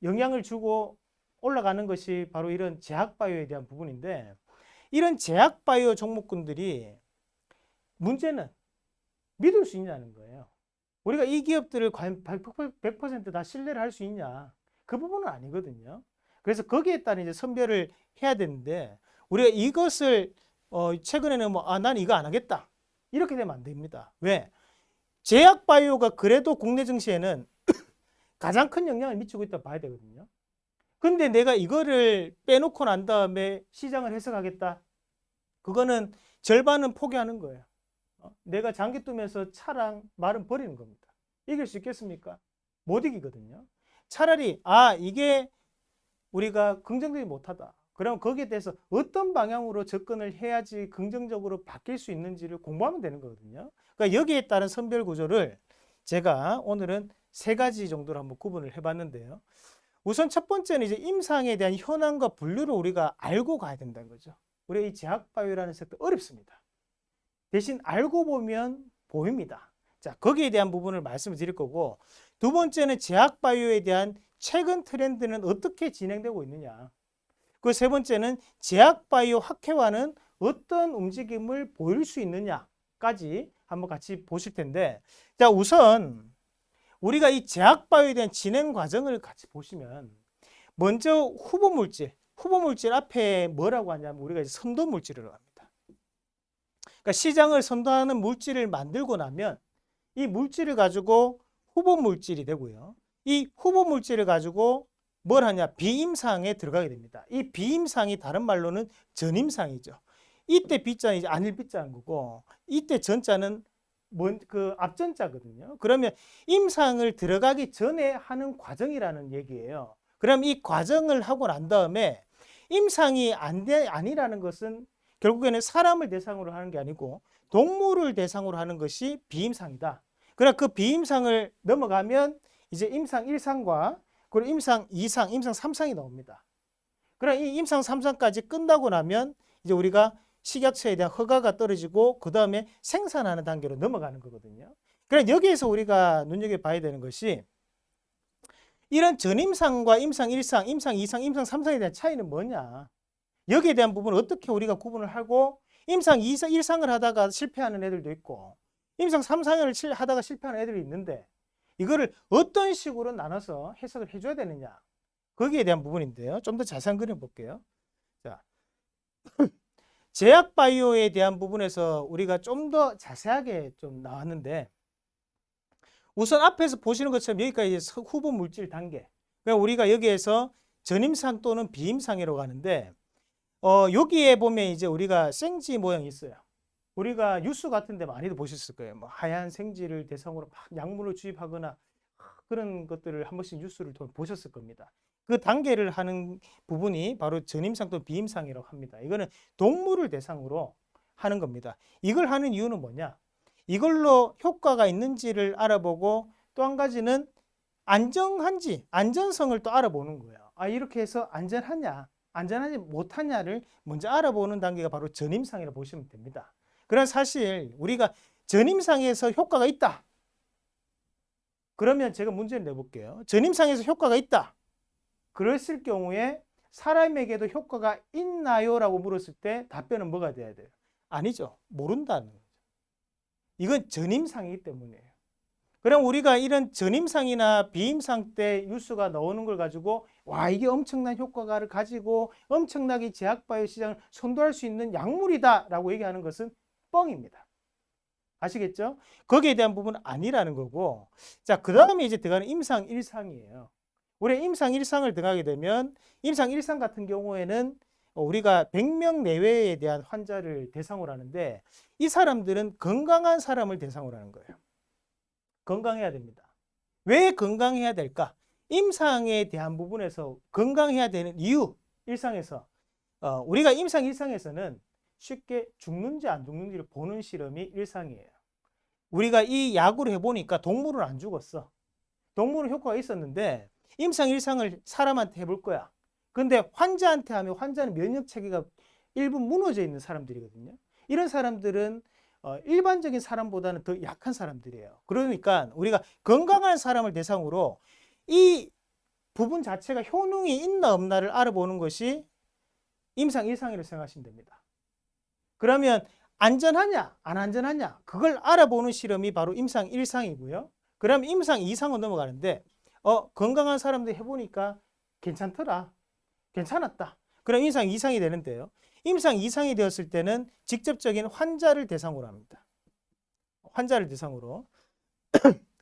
영향을 주고 올라가는 것이 바로 이런 제약바이오에 대한 부분인데 이런 제약바이오 종목군들이 문제는 믿을 수 있냐는 거예요. 우리가 이 기업들을 과연 100% 신뢰를 할 수 있냐? 그 부분은 아니거든요. 그래서 거기에 따른 이제 선별을 해야 되는데 우리가 이것을 최근에는 난 이거 안 하겠다. 이렇게 되면 안 됩니다. 왜? 제약바이오가 그래도 국내 증시에는 가장 큰 영향을 미치고 있다고 봐야 되거든요. 근데 내가 이거를 빼놓고 난 다음에 시장을 해석하겠다. 그거는 절반은 포기하는 거예요. 내가 장기 뜨면서 차랑 말은 버리는 겁니다. 이길 수 있겠습니까? 못 이기거든요. 차라리 이게 우리가 긍정적이지 못하다. 그럼 거기에 대해서 어떤 방향으로 접근을 해야지 긍정적으로 바뀔 수 있는지를 공부하면 되는 거거든요. 그러니까 여기에 따른 선별 구조를 제가 오늘은 3가지 정도로 한번 구분을 해봤는데요. 우선 첫 번째는 이제 임상에 대한 현황과 분류를 우리가 알고 가야 된다는 거죠. 우리 이 제약바이오라는 섹터 어렵습니다. 대신 알고 보면 보입니다. 자, 거기에 대한 부분을 말씀을 드릴 거고, 두 번째는 제약바이오에 대한 최근 트렌드는 어떻게 진행되고 있느냐. 그 세 번째는 제약바이오 학회와는 어떤 움직임을 보일 수 있느냐까지 한번 같이 보실 텐데, 자, 우선 우리가 이 제약바이오에 대한 진행 과정을 같이 보시면, 먼저 후보물질 앞에 뭐라고 하냐면 우리가 이제 선도물질이라고 합니다. 그러니까 시장을 선도하는 물질을 만들고 나면 이 물질을 가지고 후보물질이 되고요. 이 후보물질을 가지고 뭘 하냐? 비임상에 들어가게 됩니다. 이 비임상이 다른 말로는 전임상이죠. 이때 B자는 이제 안일 B자인 거고, 이때 전자는 그 앞전자거든요. 그러면 임상을 들어가기 전에 하는 과정이라는 얘기예요. 그럼 이 과정을 하고 난 다음에 임상이 아니라는 것은 결국에는 사람을 대상으로 하는 게 아니고 동물을 대상으로 하는 것이 비임상이다. 그러나 그 비임상을 넘어가면 이제 임상 1상과 그리고 임상 2상, 임상 3상이 나옵니다. 그러나 이 임상 3상까지 끝나고 나면 이제 우리가 식약처에 대한 허가가 떨어지고 그 다음에 생산하는 단계로 넘어가는 거거든요. 그래서 여기에서 우리가 눈여겨봐야 되는 것이 이런 전임상과 임상 1상, 임상 2상, 임상 3상에 대한 차이는 뭐냐. 여기에 대한 부분을 어떻게 우리가 구분을 하고 임상 2상, 1상을 하다가 실패하는 애들도 있고 임상 3상을 하다가 실패하는 애들이 있는데 이거를 어떤 식으로 나눠서 해석을 해줘야 되느냐. 거기에 대한 부분인데요. 좀 더 자세한 그림 볼게요. 자, 제약바이오에 대한 부분에서 우리가 좀 더 자세하게 좀 나왔는데 우선 앞에서 보시는 것처럼 여기까지 후보 물질 단계. 그러니까 우리가 여기에서 전임상 또는 비임상이라고 하는데 여기에 보면 이제 우리가 생지 모양이 있어요. 우리가 뉴스 같은 데 많이도 보셨을 거예요. 뭐 하얀 생지를 대상으로 막 약물을 주입하거나 그런 것들을 한 번씩 뉴스를 보셨을 겁니다. 그 단계를 하는 부분이 바로 전임상 또는 비임상이라고 합니다. 이거는 동물을 대상으로 하는 겁니다. 이걸 하는 이유는 뭐냐? 이걸로 효과가 있는지를 알아보고 또 한 가지는 안정한지, 안전성을 또 알아보는 거예요. 이렇게 해서 안전하냐, 안전하지 못하냐를 먼저 알아보는 단계가 바로 전임상이라고 보시면 됩니다. 그런 사실 우리가 전임상에서 효과가 있다. 그러면 제가 문제를 내볼게요. 전임상에서 효과가 있다. 그랬을 경우에 사람에게도 효과가 있나요? 라고 물었을 때 답변은 뭐가 돼야 돼요? 아니죠. 모른다는 거죠. 이건 전임상이기 때문이에요. 그럼 우리가 이런 전임상이나 비임상 때 뉴스가 나오는 걸 가지고 와 이게 엄청난 효과를 가지고 엄청나게 제약바이오 시장을 선도할 수 있는 약물이다 라고 얘기하는 것은 뻥입니다. 아시겠죠? 거기에 대한 부분은 아니라는 거고, 자, 그 다음에 이제 들어가는 임상 1상이에요. 우리 임상 1상을 들어가게 되면 임상 1상 같은 경우에는 우리가 100명 내외에 대한 환자를 대상으로 하는데 이 사람들은 건강한 사람을 대상으로 하는 거예요. 건강해야 됩니다. 왜 건강해야 될까? 임상에 대한 부분에서 건강해야 되는 이유 1상에서 우리가 임상 1상에서는 쉽게 죽는지 안 죽는지를 보는 실험이 1상이에요. 우리가 이 약으로 해보니까 동물은 안 죽었어. 동물은 효과가 있었는데 임상 1상을 사람한테 해볼 거야. 근데 환자한테 하면 환자는 면역 체계가 일부 무너져 있는 사람들이거든요. 이런 사람들은 일반적인 사람보다는 더 약한 사람들이에요. 그러니까 우리가 건강한 사람을 대상으로 이 부분 자체가 효능이 있나 없나를 알아보는 것이 임상 1상이라고 생각하시면 됩니다. 그러면 안전하냐 안 안전하냐 그걸 알아보는 실험이 바로 임상 1상이고요. 그럼 임상 2상으로 넘어가는데 건강한 사람들 해보니까 괜찮더라. 괜찮았다. 그럼 임상 2상이 되는데요. 임상 2상이 되었을 때는 직접적인 환자를 대상으로 합니다. 환자를 대상으로.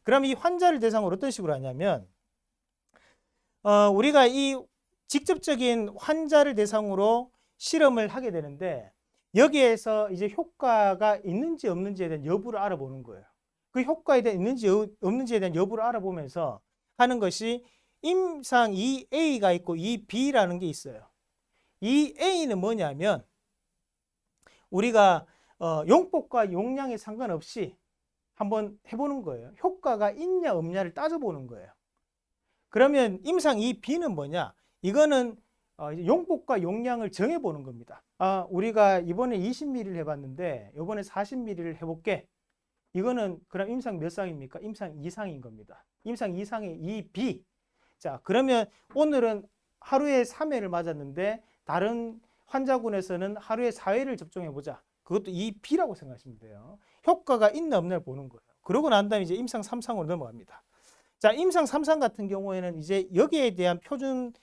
그럼 이 환자를 대상으로 어떤 식으로 하냐면 우리가 이 직접적인 환자를 대상으로 실험을 하게 되는데 여기에서 이제 효과가 있는지 없는지에 대한 여부를 알아보는 거예요. 그 효과에 대한 있는지 없는지에 대한 여부를 알아보면서 하는 것이 임상 2A가 있고 2B라는 게 있어요. 이 A는 뭐냐면 우리가 용법과 용량에 상관없이 한번 해보는 거예요. 효과가 있냐 없냐를 따져보는 거예요. 그러면 임상 2B는 뭐냐? 이거는 용법과 용량을 정해보는 겁니다. 우리가 이번에 20ml를 해봤는데 이번에 40ml를 해볼게. 이거는 그럼 임상 몇 상입니까? 임상 2상인 겁니다. 임상 2상의 2B. 자, 그러면 오늘은 하루에 3회를 맞았는데 다른 환자군에서는 하루에 4회를 접종해보자. 그것도 2B라고 생각하시면 돼요. 효과가 있나 없나를 보는 거예요. 그러고 난 다음에 이제 임상 3상으로 넘어갑니다. 자, 임상 3상 같은 경우에는 이제 여기에 대한 표준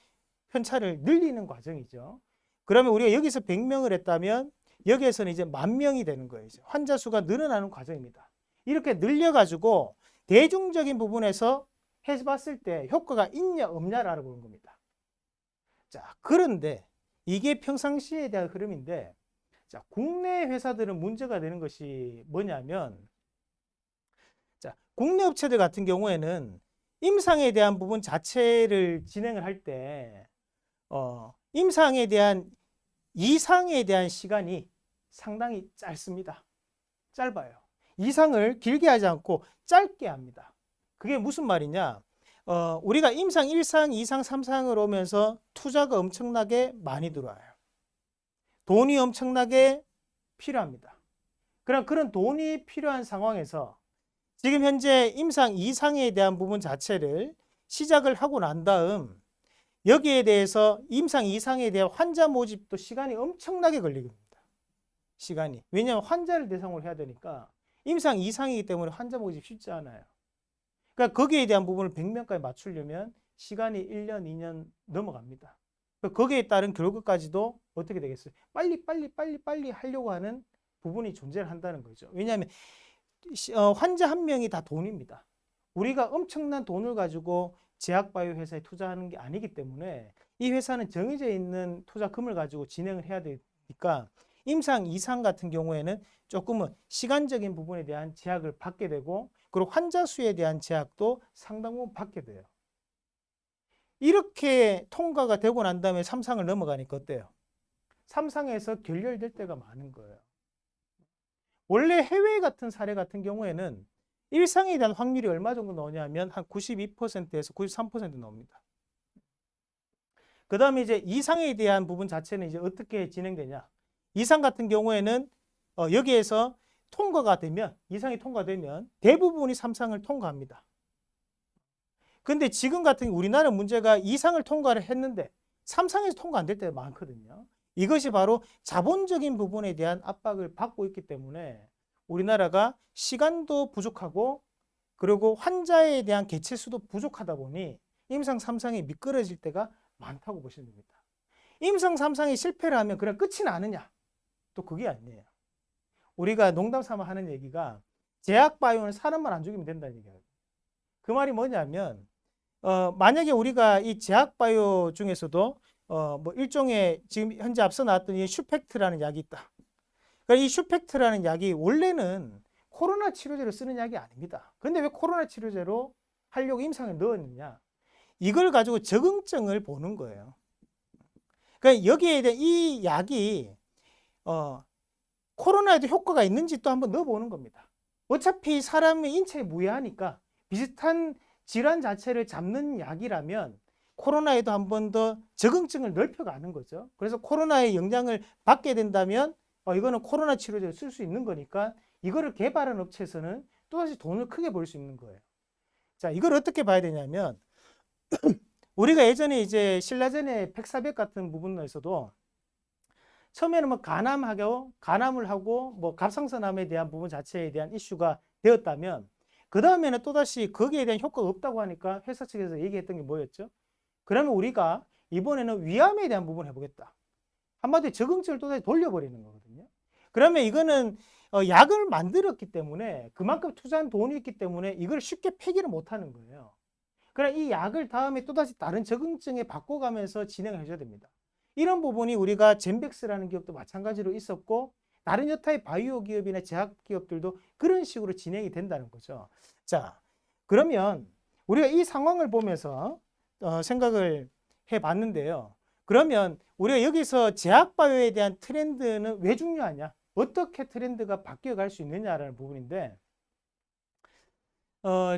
편차를 늘리는 과정이죠. 그러면 우리가 여기서 100명을 했다면 여기에서는 이제 10,000명이 되는 거예요. 이제 환자 수가 늘어나는 과정입니다. 이렇게 늘려가지고 대중적인 부분에서 해봤을 때 효과가 있냐 없냐를 알아보는 겁니다. 자, 그런데 이게 평상시에 대한 흐름인데, 자, 국내 회사들은 문제가 되는 것이 뭐냐면, 자, 국내 업체들 같은 경우에는 임상에 대한 부분 자체를 진행을 할 때 임상에 대한 이상에 대한 시간이 상당히 짧습니다. 짧아요. 이상을 길게 하지 않고 짧게 합니다. 그게 무슨 말이냐? 우리가 임상 1상, 2상, 3상을 오면서 투자가 엄청나게 많이 들어와요. 돈이 엄청나게 필요합니다. 그런 돈이 필요한 상황에서 지금 현재 임상 2상에 대한 부분 자체를 시작을 하고 난 다음 여기에 대해서 임상 2상에 대한 환자 모집도 시간이 엄청나게 걸립니다. 시간이. 왜냐하면 환자를 대상으로 해야 되니까 임상 2상이기 때문에 환자 모집 쉽지 않아요. 그러니까 거기에 대한 부분을 100명까지 맞추려면 시간이 1년, 2년 넘어갑니다. 거기에 따른 결과까지도 어떻게 되겠어요? 빨리 하려고 하는 부분이 존재를 한다는 거죠. 왜냐하면 환자 한 명이 다 돈입니다. 우리가 엄청난 돈을 가지고 제약바이오 회사에 투자하는 게 아니기 때문에 이 회사는 정해져 있는 투자금을 가지고 진행을 해야 되니까 임상 2상 같은 경우에는 조금은 시간적인 부분에 대한 제약을 받게 되고 그리고 환자 수에 대한 제약도 상당 부분 받게 돼요. 이렇게 통과가 되고 난 다음에 3상을 넘어가니까 어때요? 3상에서 결렬될 때가 많은 거예요. 원래 해외 같은 사례 같은 경우에는 1상에 대한 확률이 얼마 정도 나오냐면 한 92%에서 93% 나옵니다. 그 다음에 이제 2상에 대한 부분 자체는 이제 어떻게 진행되냐. 2상 같은 경우에는 여기에서 통과가 되면 2상이 통과되면 대부분이 3상을 통과합니다. 근데 지금 같은 우리나라 문제가 2상을 통과를 했는데 3상에서 통과 안 될 때가 많거든요. 이것이 바로 자본적인 부분에 대한 압박을 받고 있기 때문에 우리나라가 시간도 부족하고 그리고 환자에 대한 개체 수도 부족하다 보니 임상 3상이 미끄러질 때가 많다고 보시면 됩니다. 임상 3상이 실패를 하면 그냥 끝이 나느냐? 또 그게 아니에요. 우리가 농담 삼아 하는 얘기가 제약바이오는 사람만 안 죽이면 된다는 얘기예요. 그 말이 뭐냐면 만약에 우리가 이 제약바이오 중에서도 뭐 일종의 지금 현재 앞서 나왔던 이 슈펙트라는 약이 있다. 그러니까 이 슈펙트라는 약이 원래는 코로나 치료제로 쓰는 약이 아닙니다. 근데 왜 코로나 치료제로 하려고 임상에 넣었느냐? 이걸 가지고 적응증을 보는 거예요. 그러니까 여기에 대한 이 약이 코로나에도 효과가 있는지 또 한번 넣어보는 겁니다. 어차피 사람의 인체에 무해하니까 비슷한 질환 자체를 잡는 약이라면 코로나에도 한 번 더 적응증을 넓혀가는 거죠. 그래서 코로나의 영향을 받게 된다면 이거는 코로나 치료제를 쓸 수 있는 거니까 이거를 개발한 업체에서는 또다시 돈을 크게 벌 수 있는 거예요. 자, 이걸 어떻게 봐야 되냐면 우리가 예전에 이제 신라젠의 팩사백 같은 부분에서도 처음에는 뭐 간암을 하고 뭐 갑상선암에 대한 부분 자체에 대한 이슈가 되었다면 그 다음에는 또다시 거기에 대한 효과가 없다고 하니까 회사 측에서 얘기했던 게 뭐였죠? 그러면 우리가 이번에는 위암에 대한 부분을 해보겠다. 한마디로 적응증을 또다시 돌려버리는 거거든요. 그러면 이거는 약을 만들었기 때문에 그만큼 투자한 돈이 있기 때문에 이걸 쉽게 폐기를 못하는 거예요. 그럼 이 약을 다음에 또다시 다른 적응증에 바꿔가면서 진행을 해줘야 됩니다. 이런 부분이 우리가 젠백스라는 기업도 마찬가지로 있었고 다른 여타의 바이오 기업이나 제약 기업들도 그런 식으로 진행이 된다는 거죠. 자, 그러면 우리가 이 상황을 보면서 생각을 해봤는데요. 그러면 우리가 여기서 제약 바이오에 대한 트렌드는 왜 중요하냐? 어떻게 트렌드가 바뀌어갈 수 있느냐라는 부분인데,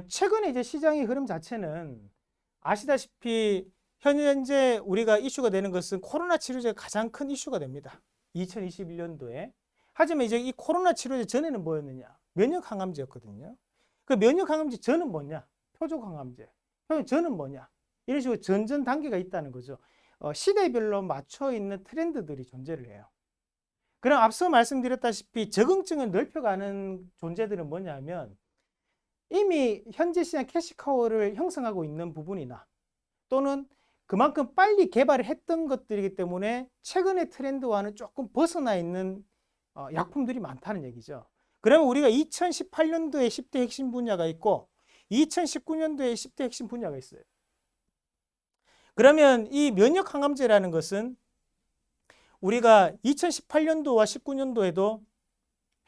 최근에 이제 시장의 흐름 자체는 아시다시피 현재 우리가 이슈가 되는 것은 코로나 치료제가 가장 큰 이슈가 됩니다. 2021년도에. 하지만 이제 이 코로나 치료제 전에는 뭐였느냐? 면역 항암제였거든요. 그 면역 항암제 전은 뭐냐? 표적 항암제. 전은 뭐냐? 이런 식으로 전전 단계가 있다는 거죠. 시대별로 맞춰 있는 트렌드들이 존재를 해요. 그럼 앞서 말씀드렸다시피 적응증을 넓혀가는 존재들은 뭐냐면 이미 현재 시장 캐시카우를 형성하고 있는 부분이나 또는 그만큼 빨리 개발을 했던 것들이기 때문에 최근의 트렌드와는 조금 벗어나 있는 약품들이 많다는 얘기죠. 그러면 우리가 2018년도에 10대 핵심 분야가 있고 2019년도에 10대 핵심 분야가 있어요. 그러면 이 면역 항암제라는 것은 우리가 2018년도와 19년도에도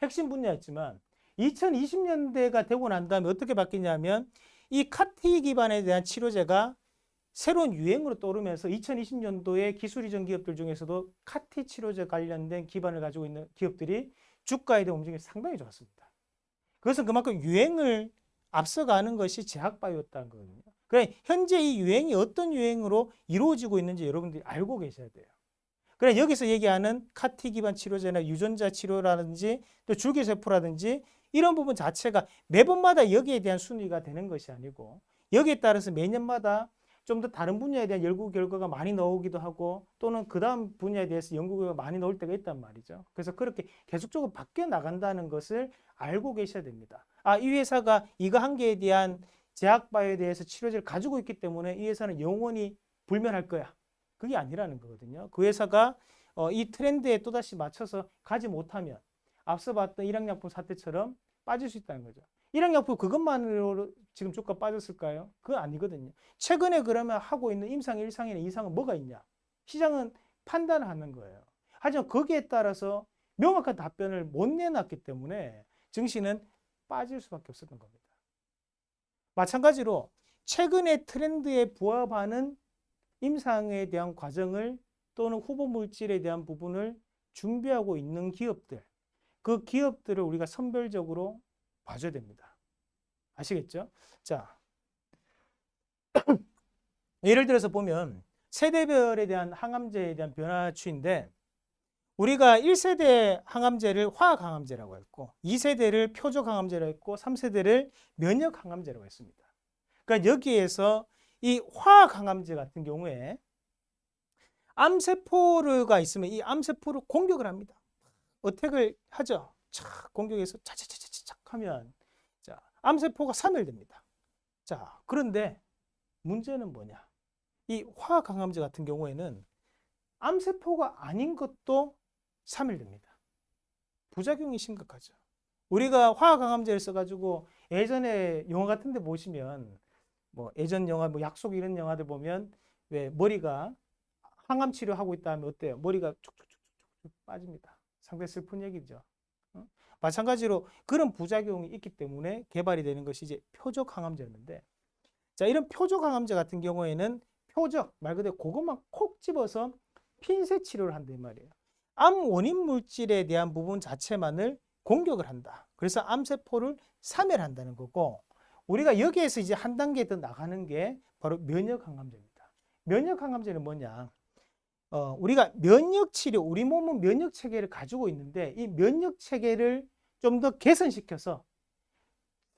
핵심 분야였지만 2020년대가 되고 난 다음에 어떻게 바뀌냐면 이 카티 기반에 대한 치료제가 새로운 유행으로 떠오르면서 2020년도에 기술 이전 기업들 중에서도 카티 치료제 관련된 기반을 가지고 있는 기업들이 주가에 대한 움직임이 상당히 좋았습니다. 그것은 그만큼 유행을 앞서가는 것이 제약바이오였다는 거거든요. 그래 현재 이 유행이 어떤 유행으로 이루어지고 있는지 여러분들이 알고 계셔야 돼요. 그래 여기서 얘기하는 카티 기반 치료제나 유전자 치료라든지 또 줄기세포라든지 이런 부분 자체가 매번마다 여기에 대한 순위가 되는 것이 아니고 여기에 따라서 매년마다 좀 더 다른 분야에 대한 연구 결과가 많이 나오기도 하고 또는 그 다음 분야에 대해서 연구 결과가 많이 나올 때가 있단 말이죠. 그래서 그렇게 계속적으로 바뀌어 나간다는 것을 알고 계셔야 됩니다. 이 회사가 이거 한 개에 대한 제약바이오에 대해서 치료제를 가지고 있기 때문에 이 회사는 영원히 불멸할 거야. 그게 아니라는 거거든요. 그 회사가 이 트렌드에 또다시 맞춰서 가지 못하면 앞서 봤던 일양약품 사태처럼 빠질 수 있다는 거죠. 일양약품 그것만으로 지금 주가 빠졌을까요? 그건 아니거든요. 최근에 그러면 하고 있는 임상 1상이나 2상은 뭐가 있냐? 시장은 판단을 하는 거예요. 하지만 거기에 따라서 명확한 답변을 못 내놨기 때문에 증시는 빠질 수밖에 없었던 겁니다. 마찬가지로 최근의 트렌드에 부합하는 임상에 대한 과정을 또는 후보 물질에 대한 부분을 준비하고 있는 기업들, 그 기업들을 우리가 선별적으로 봐줘야 됩니다. 아시겠죠? 자, 예를 들어서 보면 세대별에 대한 항암제에 대한 변화추인데 우리가 1세대 항암제를 화학 항암제라고 했고 2세대를 표적 항암제라고 했고 3세대를 면역 항암제라고 했습니다. 그러니까 여기에서 이 화학 항암제 같은 경우에 암세포가 있으면 이 암세포를 공격을 합니다. 어택을 하죠. 착 공격해서 차차차차착 하면 자, 암세포가 사멸됩니다. 자, 그런데 문제는 뭐냐? 이 화학 항암제 같은 경우에는 암세포가 아닌 것도 사멸됩니다. 부작용이 심각하죠. 우리가 화학 항암제를 써가지고 예전에 영화 같은 데 보시면 뭐 예전 영화 뭐 약속 이런 영화들 보면 왜 머리가 항암 치료하고 있다 하면 어때요? 머리가 촉촉촉촉 빠집니다. 상당히 슬픈 얘기죠. 마찬가지로 그런 부작용이 있기 때문에 개발이 되는 것이 이제 표적 항암제였는데 자, 이런 표적 항암제 같은 경우에는 표적 말 그대로 그것만 콕 집어서 핀셋 치료를 한단 말이에요. 암 원인 물질에 대한 부분 자체만을 공격을 한다. 그래서 암세포를 사멸한다는 거고 우리가 여기에서 이제 한 단계 더 나가는 게 바로 면역 항암제입니다. 면역 항암제는 뭐냐? 우리가 면역 치료, 우리 몸은 면역 체계를 가지고 있는데 이 면역 체계를 좀 더 개선시켜서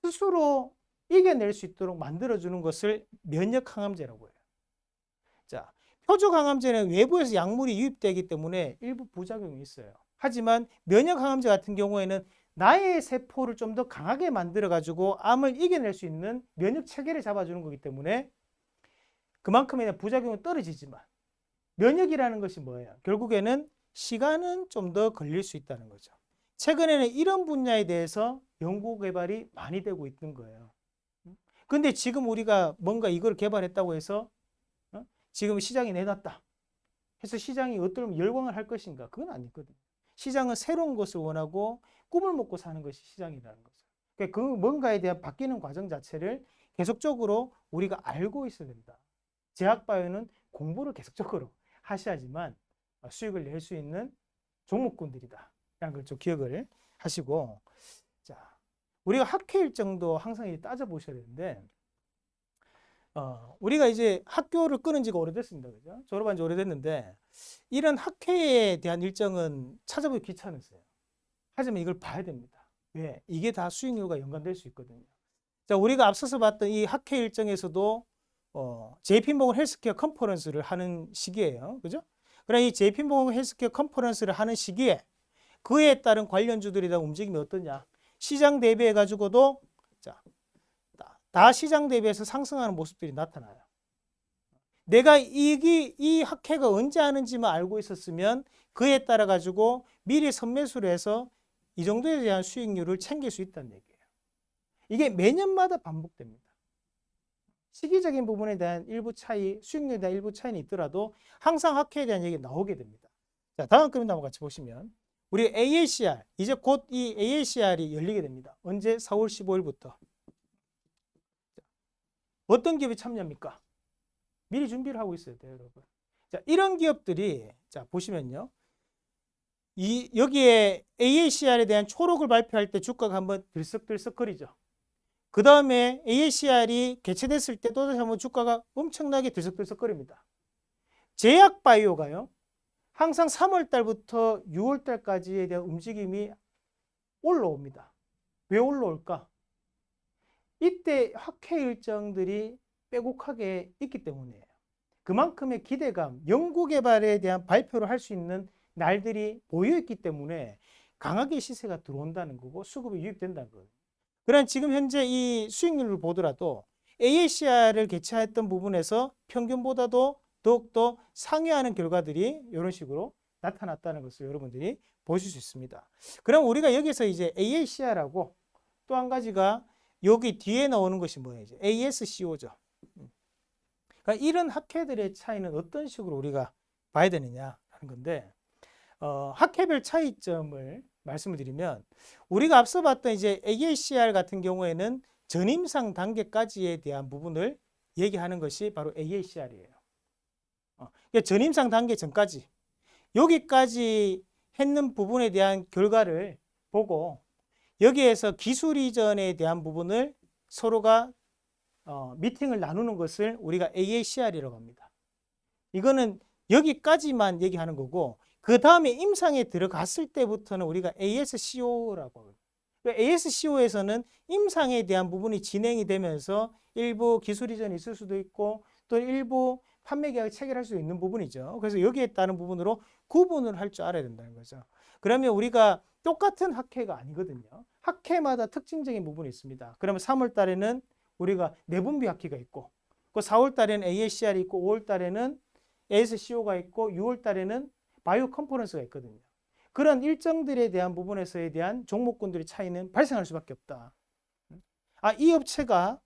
스스로 이겨낼 수 있도록 만들어주는 것을 면역 항암제라고 해요. 자, 표적 항암제는 외부에서 약물이 유입되기 때문에 일부 부작용이 있어요. 하지만 면역 항암제 같은 경우에는 나의 세포를 좀 더 강하게 만들어가지고 암을 이겨낼 수 있는 면역 체계를 잡아주는 거기 때문에 그만큼의 부작용은 떨어지지만 면역이라는 것이 뭐예요? 결국에는 시간은 좀 더 걸릴 수 있다는 거죠. 최근에는 이런 분야에 대해서 연구 개발이 많이 되고 있는 거예요. 근데 지금 우리가 뭔가 이걸 개발했다고 해서 지금 시장에 내놨다 해서 시장이 어떨 열광을 할 것인가? 그건 아니거든요. 시장은 새로운 것을 원하고 꿈을 먹고 사는 것이 시장이라는 거죠. 그러니까 그 뭔가에 대한 바뀌는 과정 자체를 계속적으로 우리가 알고 있어야 된다. 제약바이오는 공부를 계속적으로 하셔야지만 수익을 낼 수 있는 종목군들이다. 라는 걸 좀 기억을 하시고, 자, 우리가 학회 일정도 항상 이제 따져보셔야 되는데, 우리가 이제 학교를 끊은 지가 오래됐습니다. 그죠? 졸업한 지 오래됐는데, 이런 학회에 대한 일정은 찾아보기 귀찮으세요. 하지만 이걸 봐야 됩니다. 왜? 이게 다 수익률과 연관될 수 있거든요. 자, 우리가 앞서서 봤던 이 학회 일정에서도 JP모건 헬스케어 컨퍼런스를 하는 시기예요. 그죠? 그럼 이 JP모건 헬스케어 컨퍼런스를 하는 시기에 그에 따른 관련주들에 대한 움직임이 어떠냐? 시장 대비해 가지고도 자, 다 시장 대비해서 상승하는 모습들이 나타나요. 내가 이 학회가 언제 하는지만 알고 있었으면 그에 따라 가지고 미리 선매수를 해서 이 정도에 대한 수익률을 챙길 수 있다는 얘기예요. 이게 매년마다 반복됩니다. 시기적인 부분에 대한 일부 차이, 수익률에 대한 일부 차이는 있더라도 항상 학회에 대한 얘기가 나오게 됩니다. 자, 다음 그림 한번 같이 보시면 우리 AACR, 이제 곧 이 AACR이 열리게 됩니다. 언제? 4월 15일부터. 어떤 기업이 참여합니까? 미리 준비를 하고 있어야 돼요, 여러분. 자, 이런 기업들이 자, 보시면요. 여기에 AACR에 대한 초록을 발표할 때 주가가 한번 들썩들썩거리죠. 그 다음에 AACR이 개최됐을 때 또 다시 한번 주가가 엄청나게 들썩들썩거립니다. 제약바이오가요. 항상 3월 달부터 6월 달까지에 대한 움직임이 올라옵니다. 왜 올라올까? 이때 학회 일정들이 빼곡하게 있기 때문이에요. 그만큼의 기대감, 연구개발에 대한 발표를 할 수 있는 날들이 모여있기 때문에 강하게 시세가 들어온다는 거고 수급이 유입된다는 거예요. 그러나 지금 현재 이 수익률을 보더라도 AACR을 개최했던 부분에서 평균보다도 더욱더 상회하는 결과들이 이런 식으로 나타났다는 것을 여러분들이 보실 수 있습니다. 그럼 우리가 여기서 이제 AACR하고 또 한 가지가 여기 뒤에 나오는 것이 뭐예요? 이제 ASCO죠. 그러니까 이런 학회들의 차이는 어떤 식으로 우리가 봐야 되느냐라는 건데, 학회별 차이점을 말씀을 드리면 우리가 앞서 봤던 이제 AACR 같은 경우에는 전임상 단계까지에 대한 부분을 얘기하는 것이 바로 AACR이에요. 그러니까 전임상 단계 전까지 여기까지 했는 부분에 대한 결과를 보고 여기에서 기술 이전에 대한 부분을 서로가 미팅을 나누는 것을 우리가 AACR이라고 합니다. 이거는 여기까지만 얘기하는 거고 그 다음에 임상에 들어갔을 때부터는 우리가 ASCO라고 합니다. ASCO에서는 임상에 대한 부분이 진행이 되면서 일부 기술 이전이 있을 수도 있고 또 일부 판매 계약을 체결할 수 있는 부분이죠. 그래서 여기에 따른 부분으로 구분을 할 줄 알아야 된다는 거죠. 그러면 우리가 똑같은 학회가 아니거든요. 학회마다 특징적인 부분이 있습니다. 그러면 3월 달에는 우리가 내분비 학회가 있고 그 4월 달에는 AACR이 있고 5월 달에는 ASCO가 있고 6월 달에는 바이오 컨퍼런스가 있거든요. 그런 일정들에 대한 부분에서에 대한 종목군들의 차이는 발생할 수밖에 없다. 이 업체가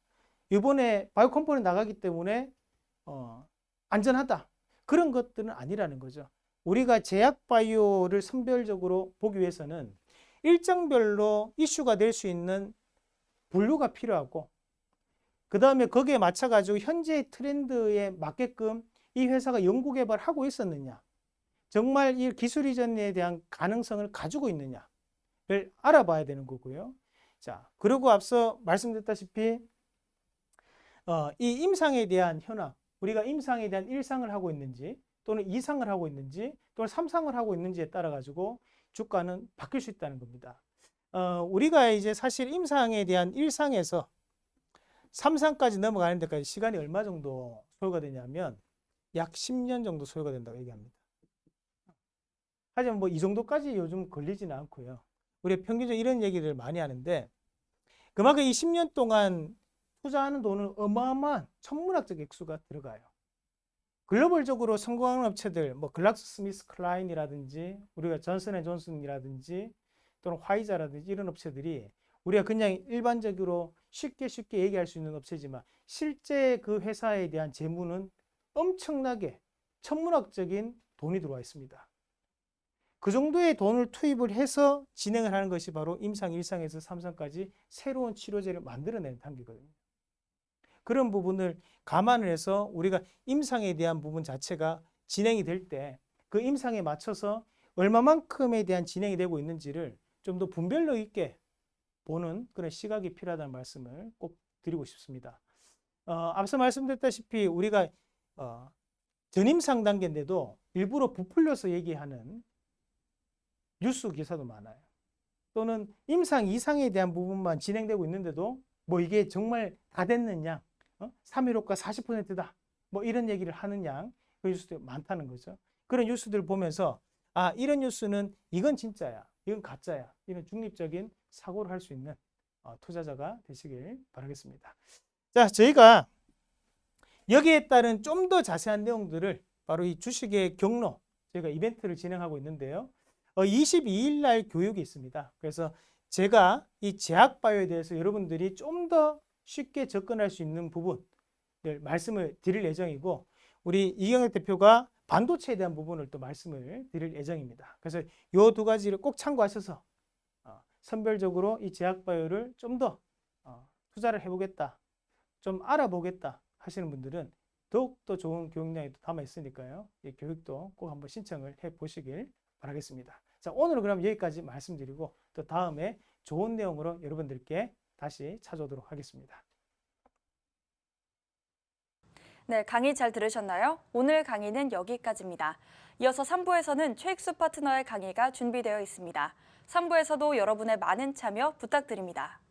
이번에 바이오 컨퍼런스 나가기 때문에 안전하다. 그런 것들은 아니라는 거죠. 우리가 제약바이오를 선별적으로 보기 위해서는 일정별로 이슈가 될 수 있는 분류가 필요하고 그 다음에 거기에 맞춰가지고 현재의 트렌드에 맞게끔 이 회사가 연구개발하고 있었느냐, 정말 이 기술 이전에 대한 가능성을 가지고 있느냐를 알아봐야 되는 거고요. 자, 그리고 앞서 말씀드렸다시피 이 임상에 대한 현황, 우리가 임상에 대한 1상을 하고 있는지 또는 2상을 하고 있는지 또는 3상을 하고 있는지에 따라 가지고 주가는 바뀔 수 있다는 겁니다. 우리가 이제 사실 임상에 대한 1상에서 3상까지 넘어가는 데까지 시간이 얼마 정도 소요가 되냐면 약 10년 정도 소요가 된다고 얘기합니다. 하지만 뭐 이 정도까지 요즘 걸리지는 않고요. 우리 평균적으로 이런 얘기를 많이 하는데 그만큼 이 10년 동안 투자하는 돈은 어마어마한 천문학적 액수가 들어가요. 글로벌적으로 성공하는 업체들, 뭐 글락스스미스클라인이라든지 우리가 존슨앤존슨이라든지 또는 화이자라든지 이런 업체들이 우리가 그냥 일반적으로 쉽게 얘기할 수 있는 업체지만 실제 그 회사에 대한 재무는 엄청나게 천문학적인 돈이 들어와 있습니다. 그 정도의 돈을 투입을 해서 진행을 하는 것이 바로 임상 1상에서 3상까지 새로운 치료제를 만들어내는 단계거든요. 그런 부분을 감안을 해서 우리가 임상에 대한 부분 자체가 진행이 될 때 그 임상에 맞춰서 얼마만큼에 대한 진행이 되고 있는지를 좀 더 분별력 있게 보는 그런 시각이 필요하다는 말씀을 꼭 드리고 싶습니다. 앞서 말씀드렸다시피 우리가 전임상 단계인데도 일부러 부풀려서 얘기하는 뉴스 기사도 많아요. 또는 임상 이상에 대한 부분만 진행되고 있는데도 뭐 이게 정말 다 됐느냐, 3일 효과 40%다, 뭐 이런 얘기를 하는 그 뉴스도 많다는 거죠. 그런 뉴스들을 보면서 이런 뉴스는 이건 진짜야, 이건 가짜야, 이런 중립적인 사고를 할 수 있는 투자자가 되시길 바라겠습니다. 자, 저희가 여기에 따른 좀 더 자세한 내용들을 바로 이 주식의 경로, 저희가 이벤트를 진행하고 있는데요. 22일 날 교육이 있습니다. 그래서 제가 이 제약바이오에 대해서 여러분들이 좀 더 쉽게 접근할 수 있는 부분을 말씀을 드릴 예정이고, 우리 이경혁 대표가 반도체에 대한 부분을 또 말씀을 드릴 예정입니다. 그래서 이 두 가지를 꼭 참고하셔서 선별적으로 이 제약바이오를 좀 더 투자를 해보겠다, 좀 알아보겠다 하시는 분들은 더욱더 좋은 교육량이 담아 있으니까요. 이 교육도 꼭 한번 신청을 해 보시길 바라겠습니다. 자, 오늘은 그럼 여기까지 말씀드리고 또 다음에 좋은 내용으로 여러분들께 다시 찾아오도록 하겠습니다. 네, 강의 잘 들으셨나요? 오늘 강의는 여기까지입니다. 이어서 3부에서는 최익수 파트너의 강의가 준비되어 있습니다. 3부에서도 여러분의 많은 참여 부탁드립니다.